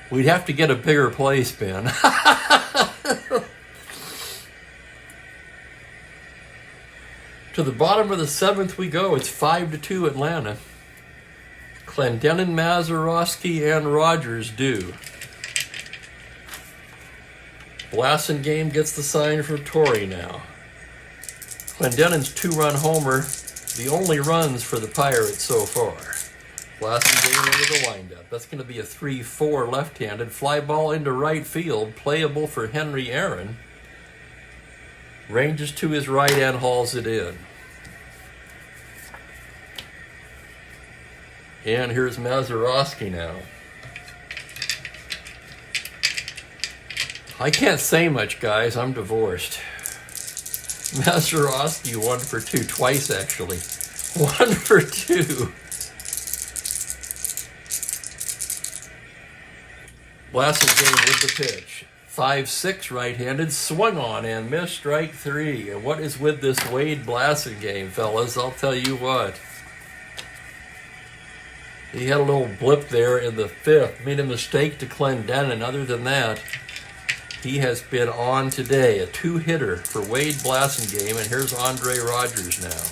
[SPEAKER 1] We'd have to get a bigger place, Ben. To the bottom of the seventh we go. It's 5-2 Atlanta. Clendenon, Mazeroski, and Rogers do. Blasingame gets the sign for Torrey now. Clendenon's 2-run homer, the only runs for the Pirates so far. Blasingame into the windup. That's going to be a 3-4 left-handed. Fly ball into right field, playable for Henry Aaron. Ranges to his right and hauls it in. And here's Mazeroski now. I can't say much, guys. I'm divorced. Mazeroski 1 for 2, twice actually. 1 for 2. Blasingame with the pitch. 5-6 right-handed, swung on and missed, strike 3. And what is with this Wade Blasingame, fellas? I'll tell you what. He had a little blip there in the 5th. Made a mistake to Clendenon. Other than that, he has been on today. A 2-hitter for Wade Blasingame. And here's Andre Rogers now.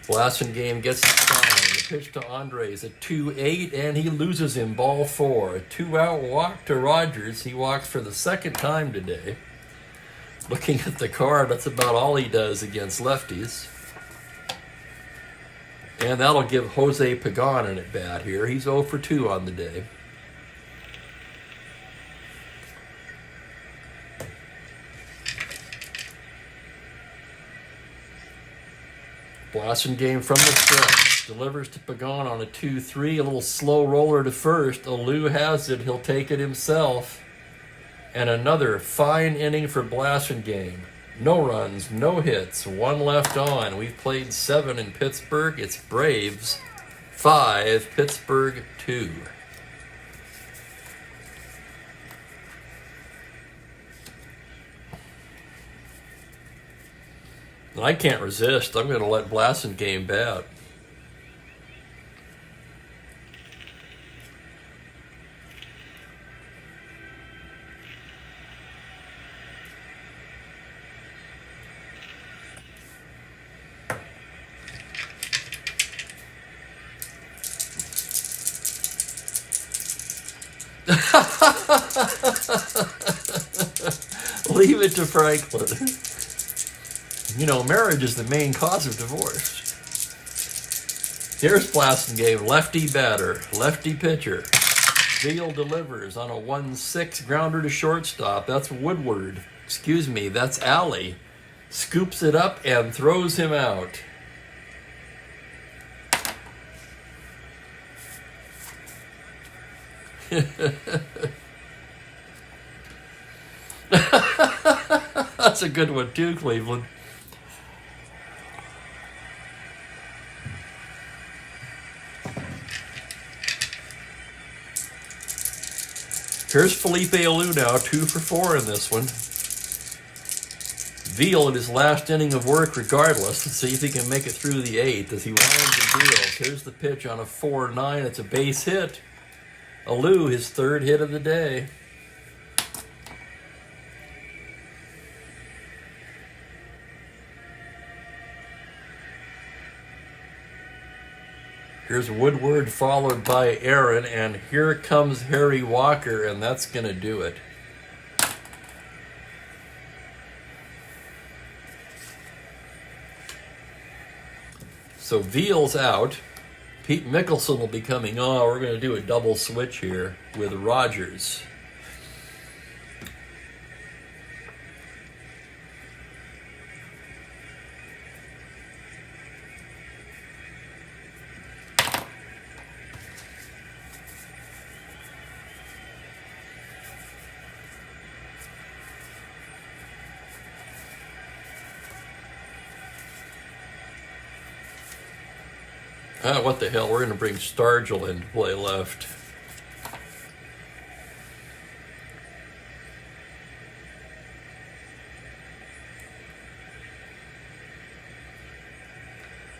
[SPEAKER 1] Blasingame gets the sign. The pitch to Andre is a 2-8, and he loses him, ball 4. A 2-out walk to Rogers. He walks for the second time today. Looking at the card, that's about all he does against lefties. And that'll give Jose Pagan an at-bat here. He's 0 for 2 on the day. Blasingame from the stretch. Delivers to Pagan on a 2-3. A little slow roller to first. Alou has it. He'll take it himself. And another fine inning for Blasingame. No runs, no hits, 1 left on. We've played 7 in Pittsburgh. It's Braves 5, Pittsburgh 2. I can't resist. I'm going to let Blasingame bat. Leave it to Franklin. You know, marriage is the main cause of divorce. Here's Blasingame, lefty batter, lefty pitcher. Veal delivers on a 1-6 grounder to shortstop. That's Woodward. Excuse me, that's Alley. Scoops it up and throws him out. That's a good one too, Cleveland. Here's Felipe Alou now, 2 for 4 in this one. Veal in his last inning of work regardless. Let's see if he can make it through the 8th as he winds and deals. Here's the pitch on a 4-9. It's a base hit. Alou, his 3rd hit of the day. Here's Woodward followed by Aaron, and here comes Harry Walker, and that's going to do it. So Veal's out. Pete Mickelson will be coming on. We're going to do a double switch here with Rogers. What the hell? We're going to bring Stargell in to play left.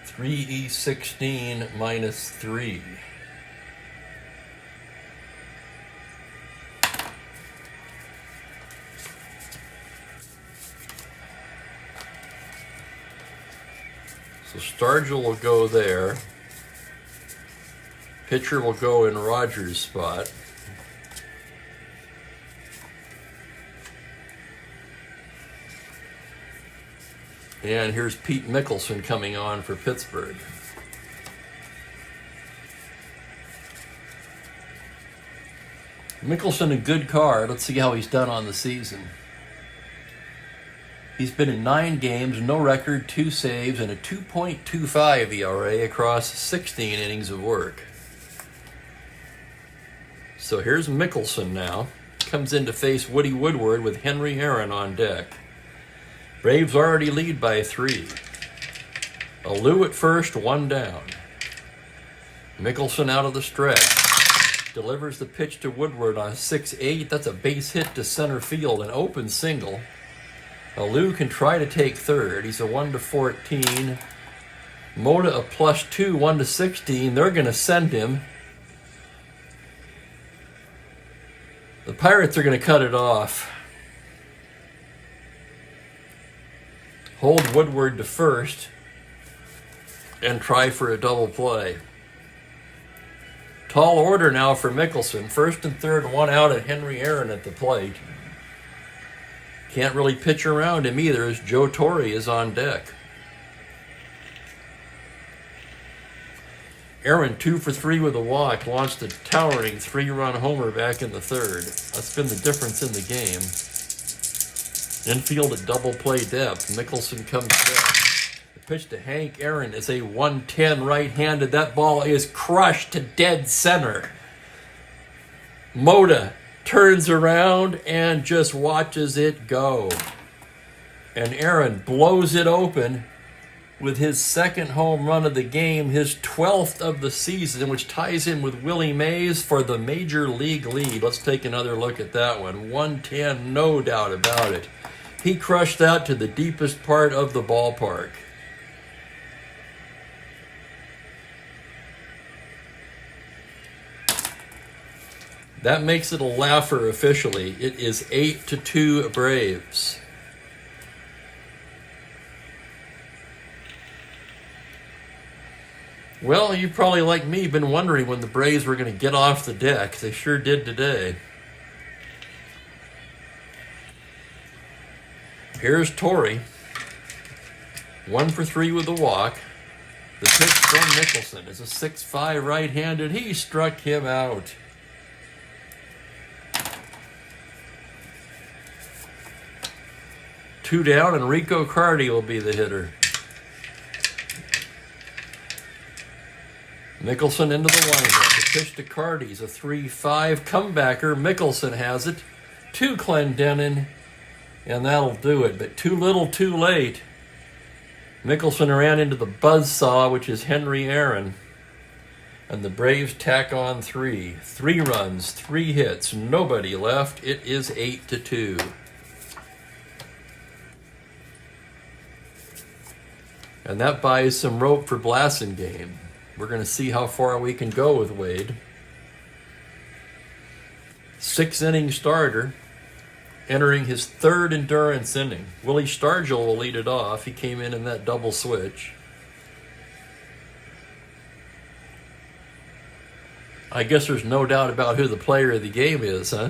[SPEAKER 1] (3E16 minus 3). So Stargell will go there. Pitcher will go in Rogers' spot. And here's Pete Mickelson coming on for Pittsburgh. Mickelson, a good card. Let's see how he's done on the season. He's been in 9 games, no record, 2 saves, and a 2.25 ERA across 16 innings of work. So here's Mickelson now. Comes in to face Woody Woodward with Henry Aaron on deck. Braves already lead by 3. Alou at first, 1 down. Mickelson out of the stretch. Delivers the pitch to Woodward on 6-8. That's a base hit to center field, an open single. Alou can try to take third. He's a 1-14. Mota a +2, 1-16. They're going to send him. The Pirates are going to cut it off. Hold Woodward to first and try for a double play. Tall order now for Mickelson. First and third, 1 out, and Henry Aaron at the plate. Can't really pitch around him either as Joe Torre is on deck. Aaron 2 for 3 with a walk, launched a towering 3-run homer back in the third. That's been the difference in the game. Infield at double play depth. Mickelson comes back. The pitch to Hank Aaron is a 110 right-handed. That ball is crushed to dead center. Mota turns around and just watches it go. And Aaron blows it open with his 2nd home run of the game, his 12th of the season, which ties him with Willie Mays for the Major League lead. Let's take another look at that one. 110, no doubt about it. He crushed that to the deepest part of the ballpark. That makes it a laugher officially. It is 8-2 Braves. Well, you probably, like me, been wondering when the Braves were going to get off the deck. They sure did today. Here's Torre. 1 for 3 with the walk. The pitch from Mickelson is a 6'5 right-handed. He struck him out. Two down, and Rico Cardi will be the hitter. Mickelson into the windup. The pitch to Cardi's a 3-5 comebacker. Mickelson has it to Clendenin, and that'll do it. But too little, too late. Mickelson ran into the buzzsaw, which is Henry Aaron. And the Braves tack on 3. 3 runs, 3 hits, nobody left. It is 8-2. And that buys some rope for Blasingame. We're going to see how far we can go with Wade. 6-inning starter, entering his 3rd endurance inning. Willie Stargell will lead it off. He came in that double switch. I guess there's no doubt about who the player of the game is, huh?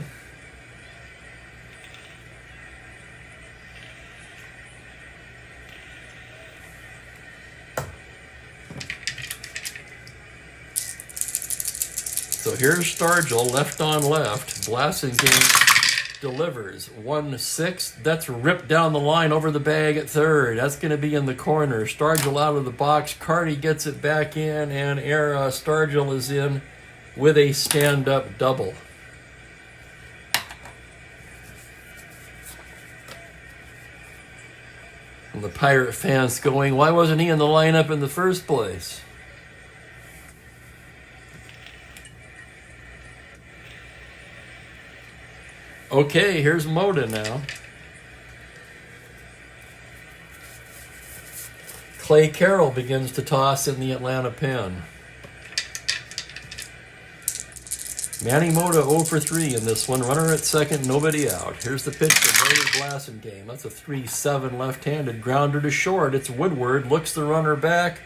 [SPEAKER 1] So here's Stargell, left on left. Blasingame delivers 1-6. That's ripped down the line over the bag at third. That's going to be in the corner. Stargell out of the box. Carty gets it back in, and Stargell is in with a stand-up double. And the Pirate fans going, why wasn't he in the lineup in the first place? Okay, here's Moda now. Clay Carroll begins to toss in the Atlanta pen. Manny Moda 0 for 3 in this one. Runner at second, nobody out. Here's the pitch to Wade Blasingame. That's a 3-7 left-handed. Grounder to short. It's Woodward. Looks the runner back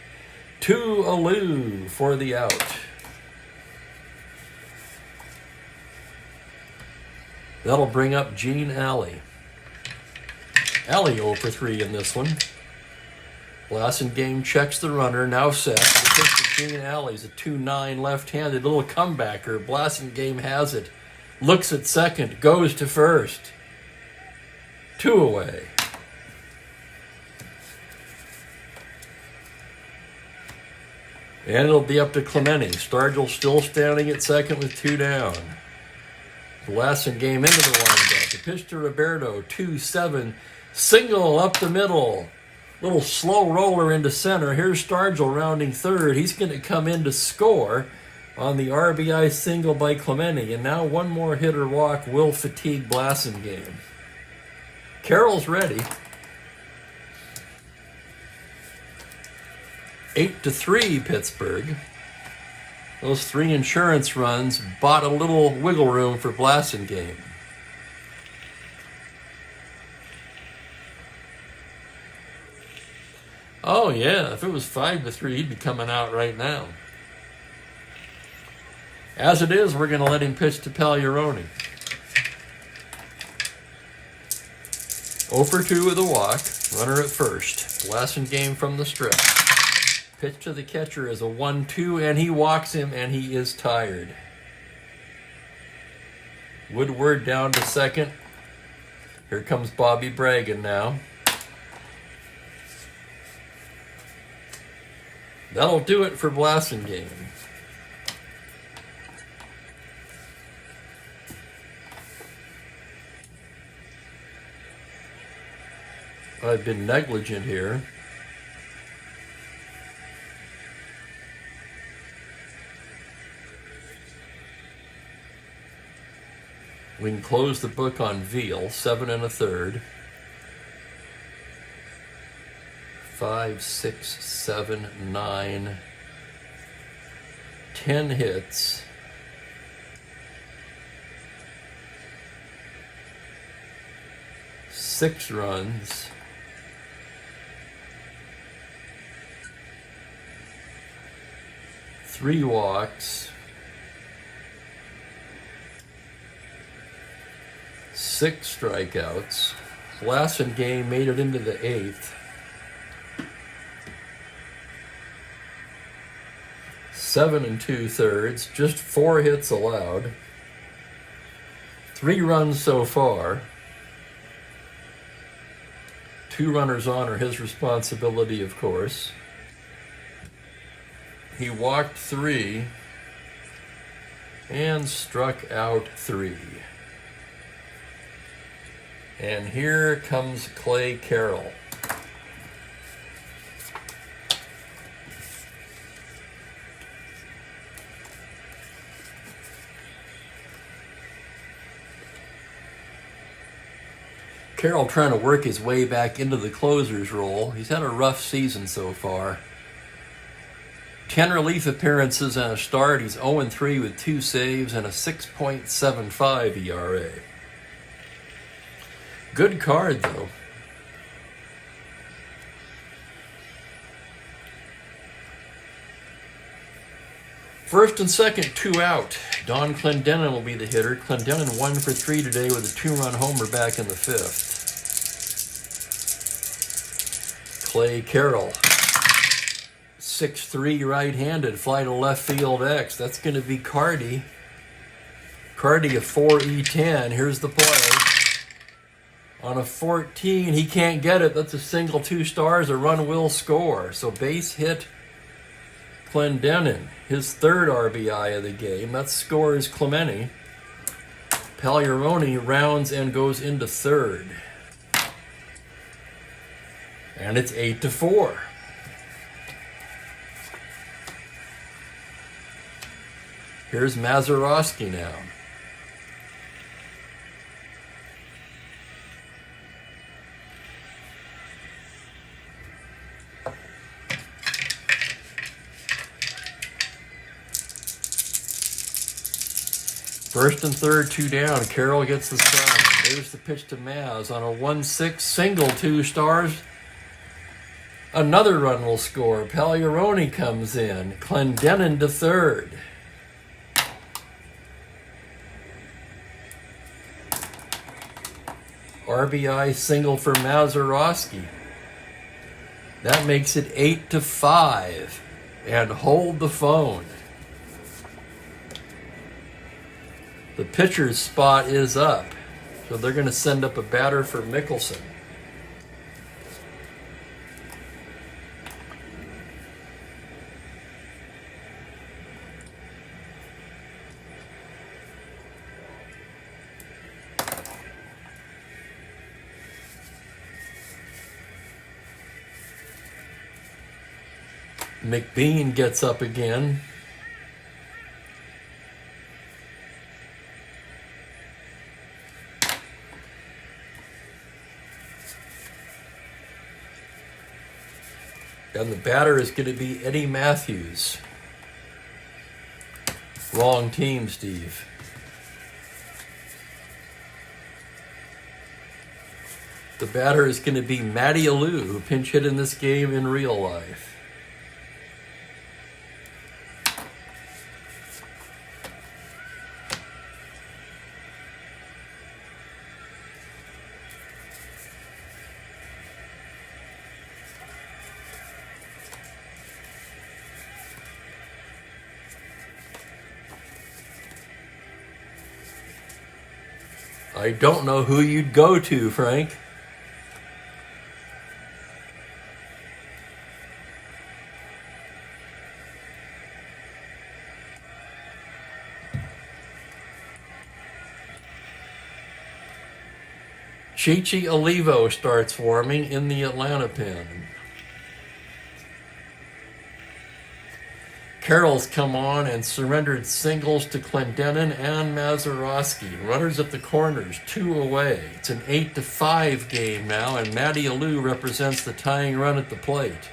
[SPEAKER 1] to Alou for the out. That'll bring up Gene Alley. Alley 0 for 3 in this one. Blasingame checks the runner, now set. The pitch to Gene Alley's a 2-9 left-handed little comebacker. Blasingame has it. Looks at second, goes to first. 2 away. And it'll be up to Clemente. Stargell still standing at second with 2 down. Blasingame into the windup. The pitch to Roberto, 2-7. Single up the middle. Little slow roller into center. Here's Stargell rounding third. He's going to come in to score on the RBI single by Clemente. And now one more hit or walk will fatigue Blasingame. Carroll's ready. 8-3 Pittsburgh. Those 3 insurance runs bought a little wiggle room for Blasingame. Oh yeah, if it was 5-3, he'd be coming out right now. As it is, we're going to let him pitch to Pagliarone. 0 for 2 with a walk. Runner at first. Blasingame from the strip. Pitch to the catcher is a 1-2, and he walks him, and he is tired. Woodward down to second. Here comes Bobby Bragan now. That'll do it for Blasingame. I've been negligent here. We can close the book on Veal, 7 1/3. 5, 6, 7, 9, 10 hits. Six runs. Three walks. 6 strikeouts. Blasingame made it into the 8th. 7 2/3, just 4 hits allowed. 3 runs so far. 2 runners on are his responsibility, of course. He walked 3 and struck out 3. And here comes Clay Carroll. Carroll trying to work his way back into the closer's role. He's had a rough season so far. 10 relief appearances and a start. He's 0-3 with 2 saves and a 6.75 ERA. Good card, though. First and second, 2 out. Don Clendenin will be the hitter. Clendenin 1 for 3 today with a 2-run homer back in the 5th. Clay Carroll. 6'3", right-handed, fly to left field X. That's going to be Carty. Cardi a 4E10. Here's the play. On a 14, he can't get it. That's a single, 2 stars. A run will score. So base hit Clendenin, his 3rd RBI of the game. That scores Clemente. Pagliarone rounds and goes into 3rd. And it's 8-4. Here's Mazeroski now. First and third, 2 down. Carroll gets the sign. There's the pitch to Maz on a 1-6 single, 2 stars. Another run will score. Pagliarone comes in. Clendenin to 3rd. RBI single for Mazeroski. That makes it 8-5. And hold the phone. The pitcher's spot is up. So they're going to send up a batter for Mickelson. McBean gets up again. And the batter is going to be Eddie Matthews. Wrong team, Steve. The batter is going to be Matty Alou, who pinch hit in this game in real life. I don't know who you'd go to, Frank. Chichi Olivo starts warming in the Atlanta pen. Carroll's come on and surrendered singles to Clendenin and Mazeroski. Runners at the corners, 2 away. It's an 8-5 game now, and Matty Alou represents the tying run at the plate.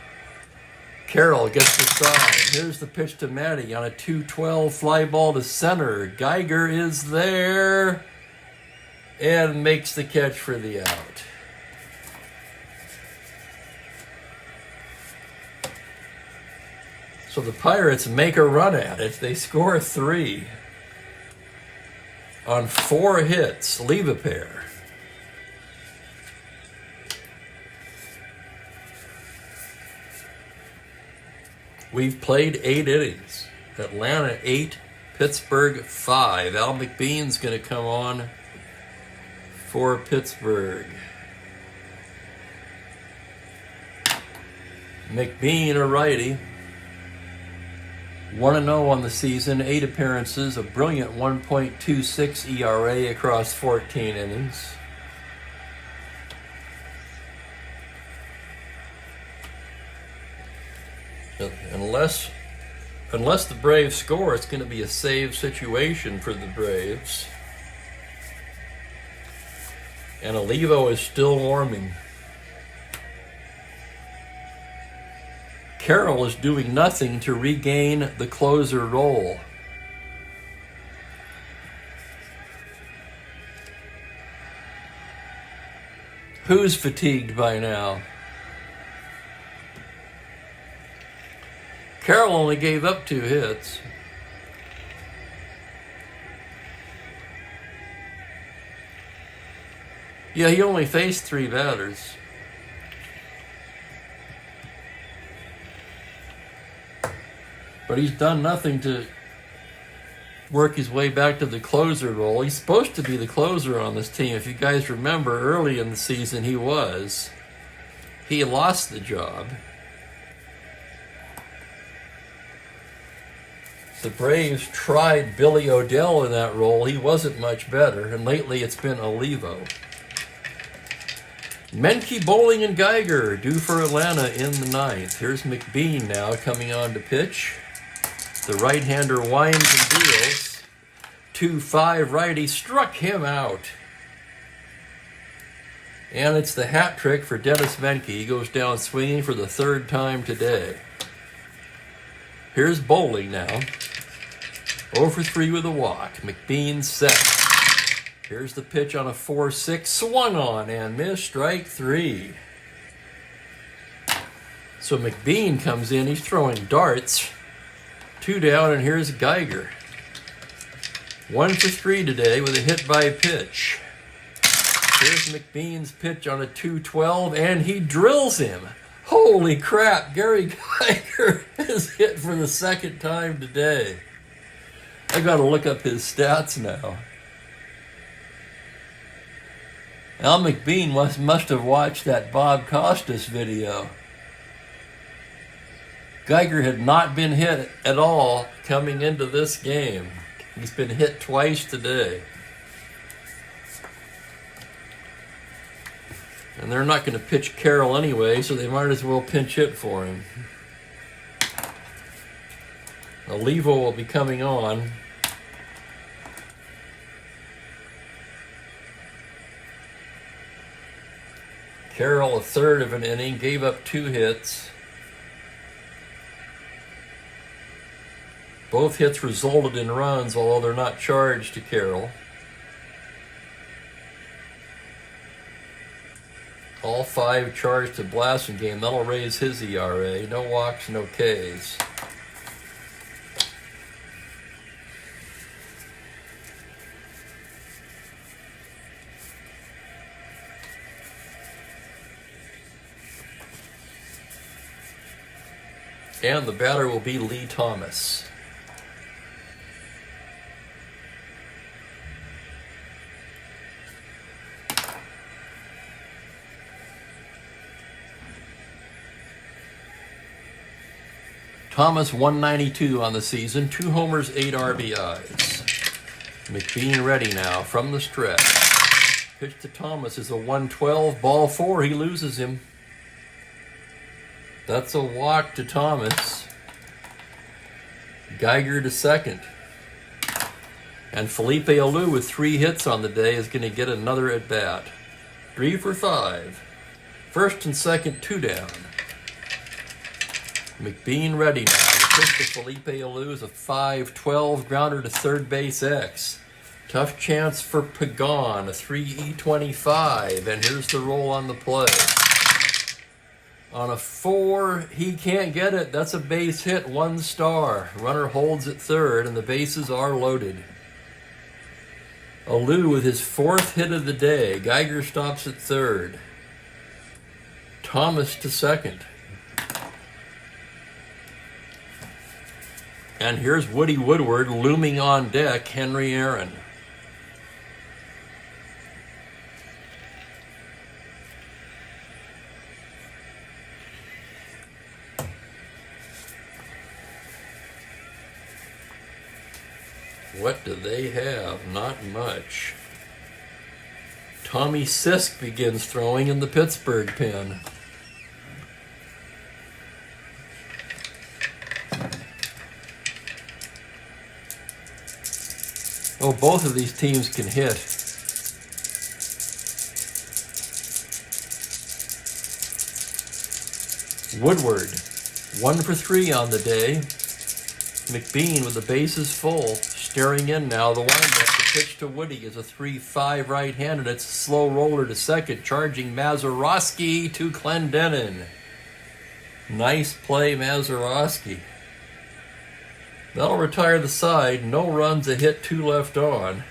[SPEAKER 1] Carroll gets the side. Here's the pitch to Matty on a 2-12 fly ball to center. Geiger is there and makes the catch for the out. So the Pirates make a run at it. They score 3 on 4 hits, leave a pair. We've played 8 innings. Atlanta 8, Pittsburgh 5. Al McBean's going to come on for Pittsburgh. McBean, a righty. 1-0 on the season, 8 appearances, a brilliant 1.26 ERA across 14 innings. Unless the Braves score, it's going to be a save situation for the Braves. And Olivo is still warming. Carroll is doing nothing to regain the closer role. Who's fatigued by now? Carroll only gave up 2 hits. Yeah, he only faced 3 batters. But he's done nothing to work his way back to the closer role. He's supposed to be the closer on this team. If you guys remember, early in the season he was. He lost the job. The Braves tried Billy O'Dell in that role. He wasn't much better, and lately it's been Olivo. Menke, Bowling, and Geiger due for Atlanta in the ninth. Here's McBean now coming on to pitch. The right-hander winds and deals. 2-5 righty struck him out. And it's the hat trick for Dennis Menke. He goes down swinging for the third time today. Here's Bowling now. 0 for 3 with a walk. McBean set. Here's the pitch on a 4-6. Swung on and missed. Strike 3. So McBean comes in. He's throwing darts. 2 down, and here's Geiger. 1 for 3 today with a hit by pitch. Here's McBean's pitch on a 2-12, and he drills him. Holy crap, Gary Geiger is hit for the second time today. I got to look up his stats now. Al McBean must have watched that Bob Costas video. Geiger had not been hit at all coming into this game. He's been hit twice today. And they're not going to pitch Carroll anyway, so they might as well pinch hit for him. Olivo will be coming on. Carroll, a third of an inning, gave up 2 hits. Both hits resulted in runs, although they're not charged to Carroll. All 5 charged to Blasingame. That'll raise his ERA. No walks, no Ks. And the batter will be Lee Thomas. Thomas 192 on the season, 2 homers, 8 RBIs. McBean ready now from the stretch. Pitch to Thomas is a 112, ball 4, he loses him. That's a walk to Thomas. Geiger to second. And Felipe Alou with 3 hits on the day is going to get another at bat. 3 for 5. First and second, 2 down. McBean ready now. The pitch to Felipe Alou is a 5-12 grounder to third base X. Tough chance for Pagan, a 3-E25, and here's the roll on the play. On a 4, he can't get it. That's a base hit, 1 star. Runner holds at third, and the bases are loaded. Alou with his 4th hit of the day. Geiger stops at third. Thomas to second. And here's Woody Woodward looming on deck, Henry Aaron. What do they have? Not much. Tommy Sisk begins throwing in the Pittsburgh pen. Oh, both of these teams can hit. Woodward, 1 for 3 on the day. McBean with the bases full, staring in now. The windup, the pitch to Woody is a 3-5 right-handed. It's a slow roller to second, charging Mazeroski to Clendenin. Nice play, Mazeroski. That'll retire the side. No runs, a hit, 2 left on.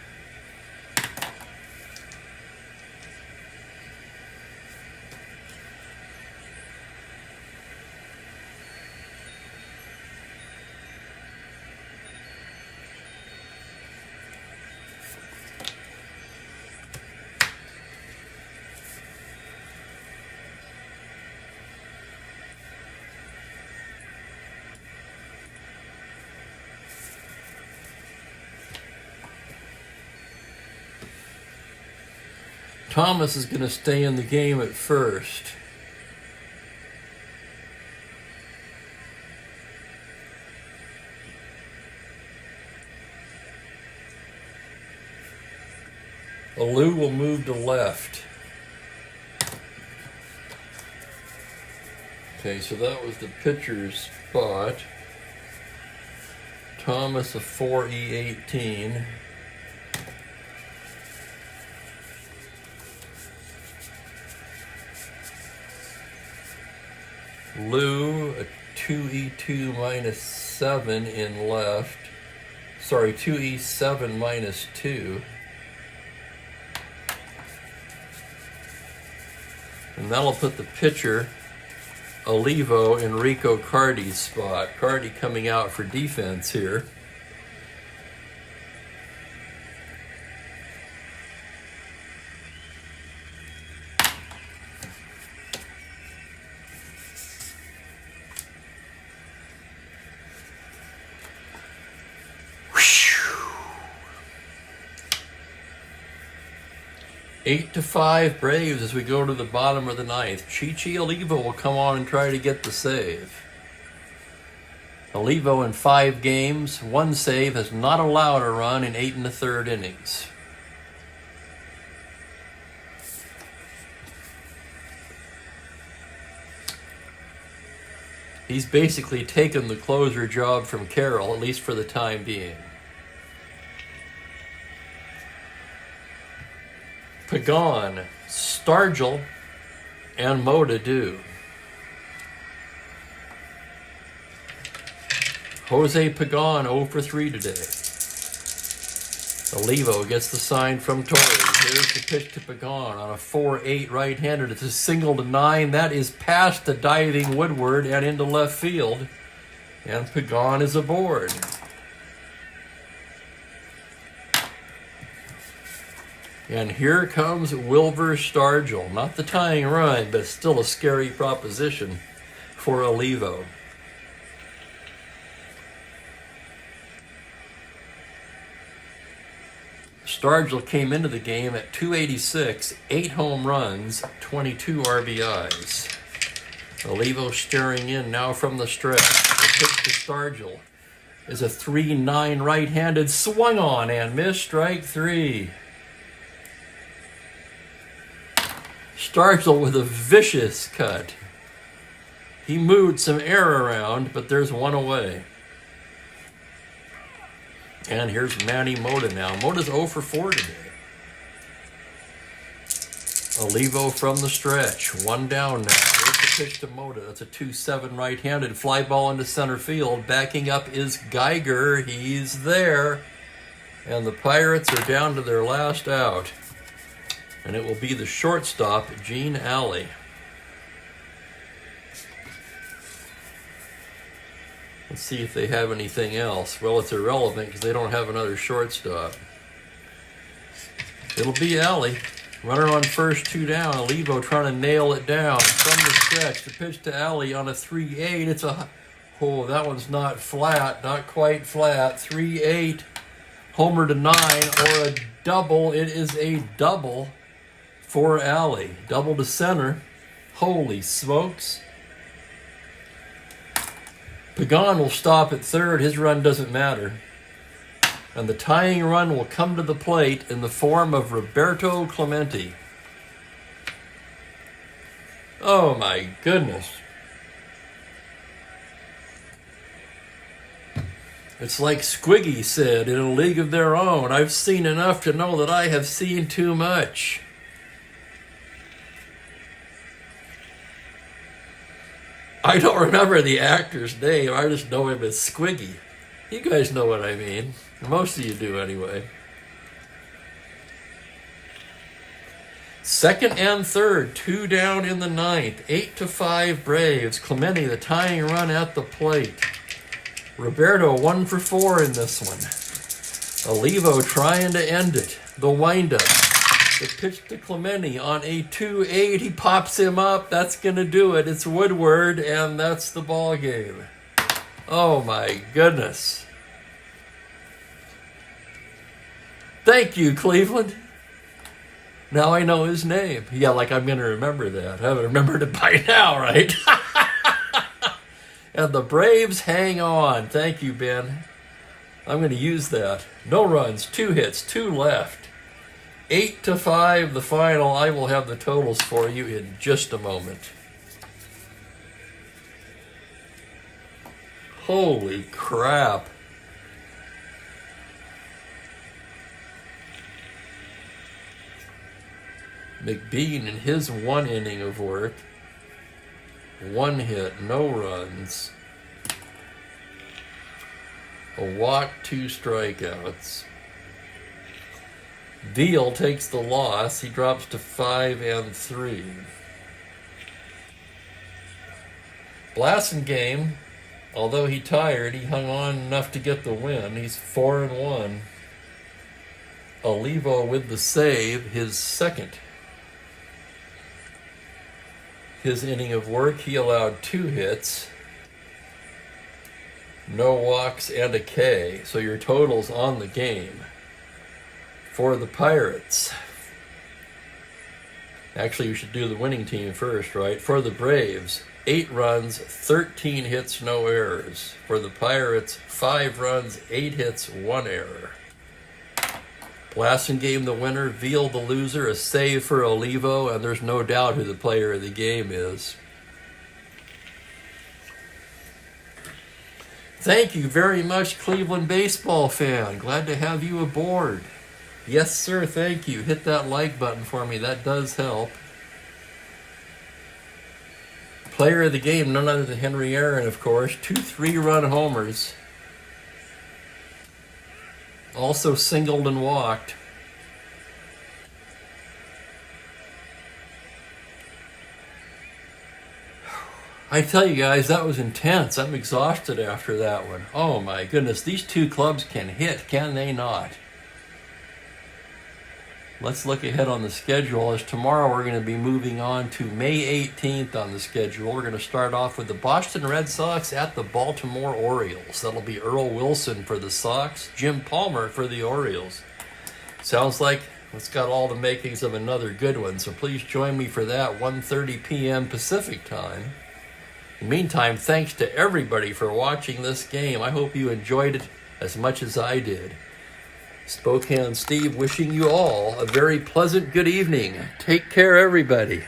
[SPEAKER 1] Thomas is going to stay in the game at first. Alou will move to left. Okay, so that was the pitcher's spot. Thomas a 4E18. Lou a 2E2 minus 7 in left. Sorry, 2E7 minus 2. And that'll put the pitcher, Olivo, in Rico Cardi's spot. Cardi coming out for defense here. Whew. 8-5 Braves as we go to the bottom of the ninth. Chichi Olivo will come on and try to get the save. Olivo in 5 games, 1 save, has not allowed a run in 8 1/3 innings. He's basically taken the closer job from Carroll, at least for the time being. Pagan, Stargell, and Moda do. Jose Pagan 0 for 3 today. Olivo gets the sign from Torres. Here's the pitch to Pagan on a 4-8 right-handed. It's a single to 9. That is past the diving Woodward and into left field. And Pagan is aboard. And here comes Wilbur Stargell. Not the tying run, but still a scary proposition for Olivo. Stargell came into the game at 286, 8 home runs, 22 RBIs. Olivo staring in now from the stretch. The pitch to Stargell is a 3-9 right-handed, swung on and missed, strike 3. Stargell with a vicious cut. He moved some air around, but there's one away. And here's Manny Moda now. Moda's 0 for 4 today. Olivo from the stretch. 1 down now. Here's the pitch to Moda. That's a 2-7 right-handed. Fly ball into center field. Backing up is Geiger. He's there. And the Pirates are down to their last out. And it will be the shortstop, Gene Alley. Let's see if they have anything else. Well, it's irrelevant because they don't have another shortstop. It'll be Alley. Runner on first, 2 down. Olivo trying to nail it down from the stretch. The pitch to Alley on a 3-8. It's a... Oh, that one's not flat. Not quite flat. 3-8. Homer to 9 or a double. It is a double for Alley. Double to center. Holy smokes. Pagan will stop at third. His run doesn't matter. And the tying run will come to the plate in the form of Roberto Clemente. Oh my goodness. It's like Squiggy said in A League of Their Own, I've seen enough to know that I have seen too much. I don't remember the actor's name. I just know him as Squiggy. You guys know what I mean. Most of you do anyway. Second and third, 2 down in the ninth. 8-5 Braves. Clemente, the tying run at the plate. Roberto 1 for 4 in this one. Olivo trying to end it. The windup. The pitch to Clemente on a 2-8. He pops him up. That's going to do it. It's Woodward, and that's the ball game. Oh, my goodness. Thank you, Cleveland. Now I know his name. Yeah, like I'm going to remember that. I haven't remembered it by now, right? And the Braves hang on. Thank you, Ben. I'm going to use that. No runs, 2 hits, 2 left. 8-5, the final. I will have the totals for you in just a moment. Holy crap. McBean in his 1 inning of work. 1 hit, no runs. A walk, 2 strikeouts. Veal takes the loss. He drops to 5-3. Blasingame, although he tired, he hung on enough to get the win. He's 4-1. Olivo with the save, his second. His inning of work, he allowed 2 hits, no walks, and a K. So your totals on the game. For the Pirates. Actually, you should do the winning team first, right? For the Braves, 8 runs, 13 hits, no errors. For the Pirates, 5 runs, 8 hits, 1 error. Blasingame the winner, Veal the loser, a save for Olivo, and there's no doubt who the player of the game is. Thank you very much, Cleveland baseball fan. Glad to have you aboard. Yes, sir, thank you. Hit that like button for me. That does help. Player of the game, none other than Henry Aaron, of course. 2 3-run homers. Also singled and walked. I tell you guys, that was intense. I'm exhausted after that one. Oh my goodness, these 2 clubs can hit, can they not? Let's look ahead on the schedule, as tomorrow we're going to be moving on to May 18th on the schedule. We're going to start off with the Boston Red Sox at the Baltimore Orioles. That'll be Earl Wilson for the Sox, Jim Palmer for the Orioles. Sounds like it's got all the makings of another good one, so please join me for that, 1:30 p.m. Pacific time. In the meantime, thanks to everybody for watching this game. I hope you enjoyed it as much as I did. Spokane Steve wishing you all a very pleasant good evening. Take care, everybody.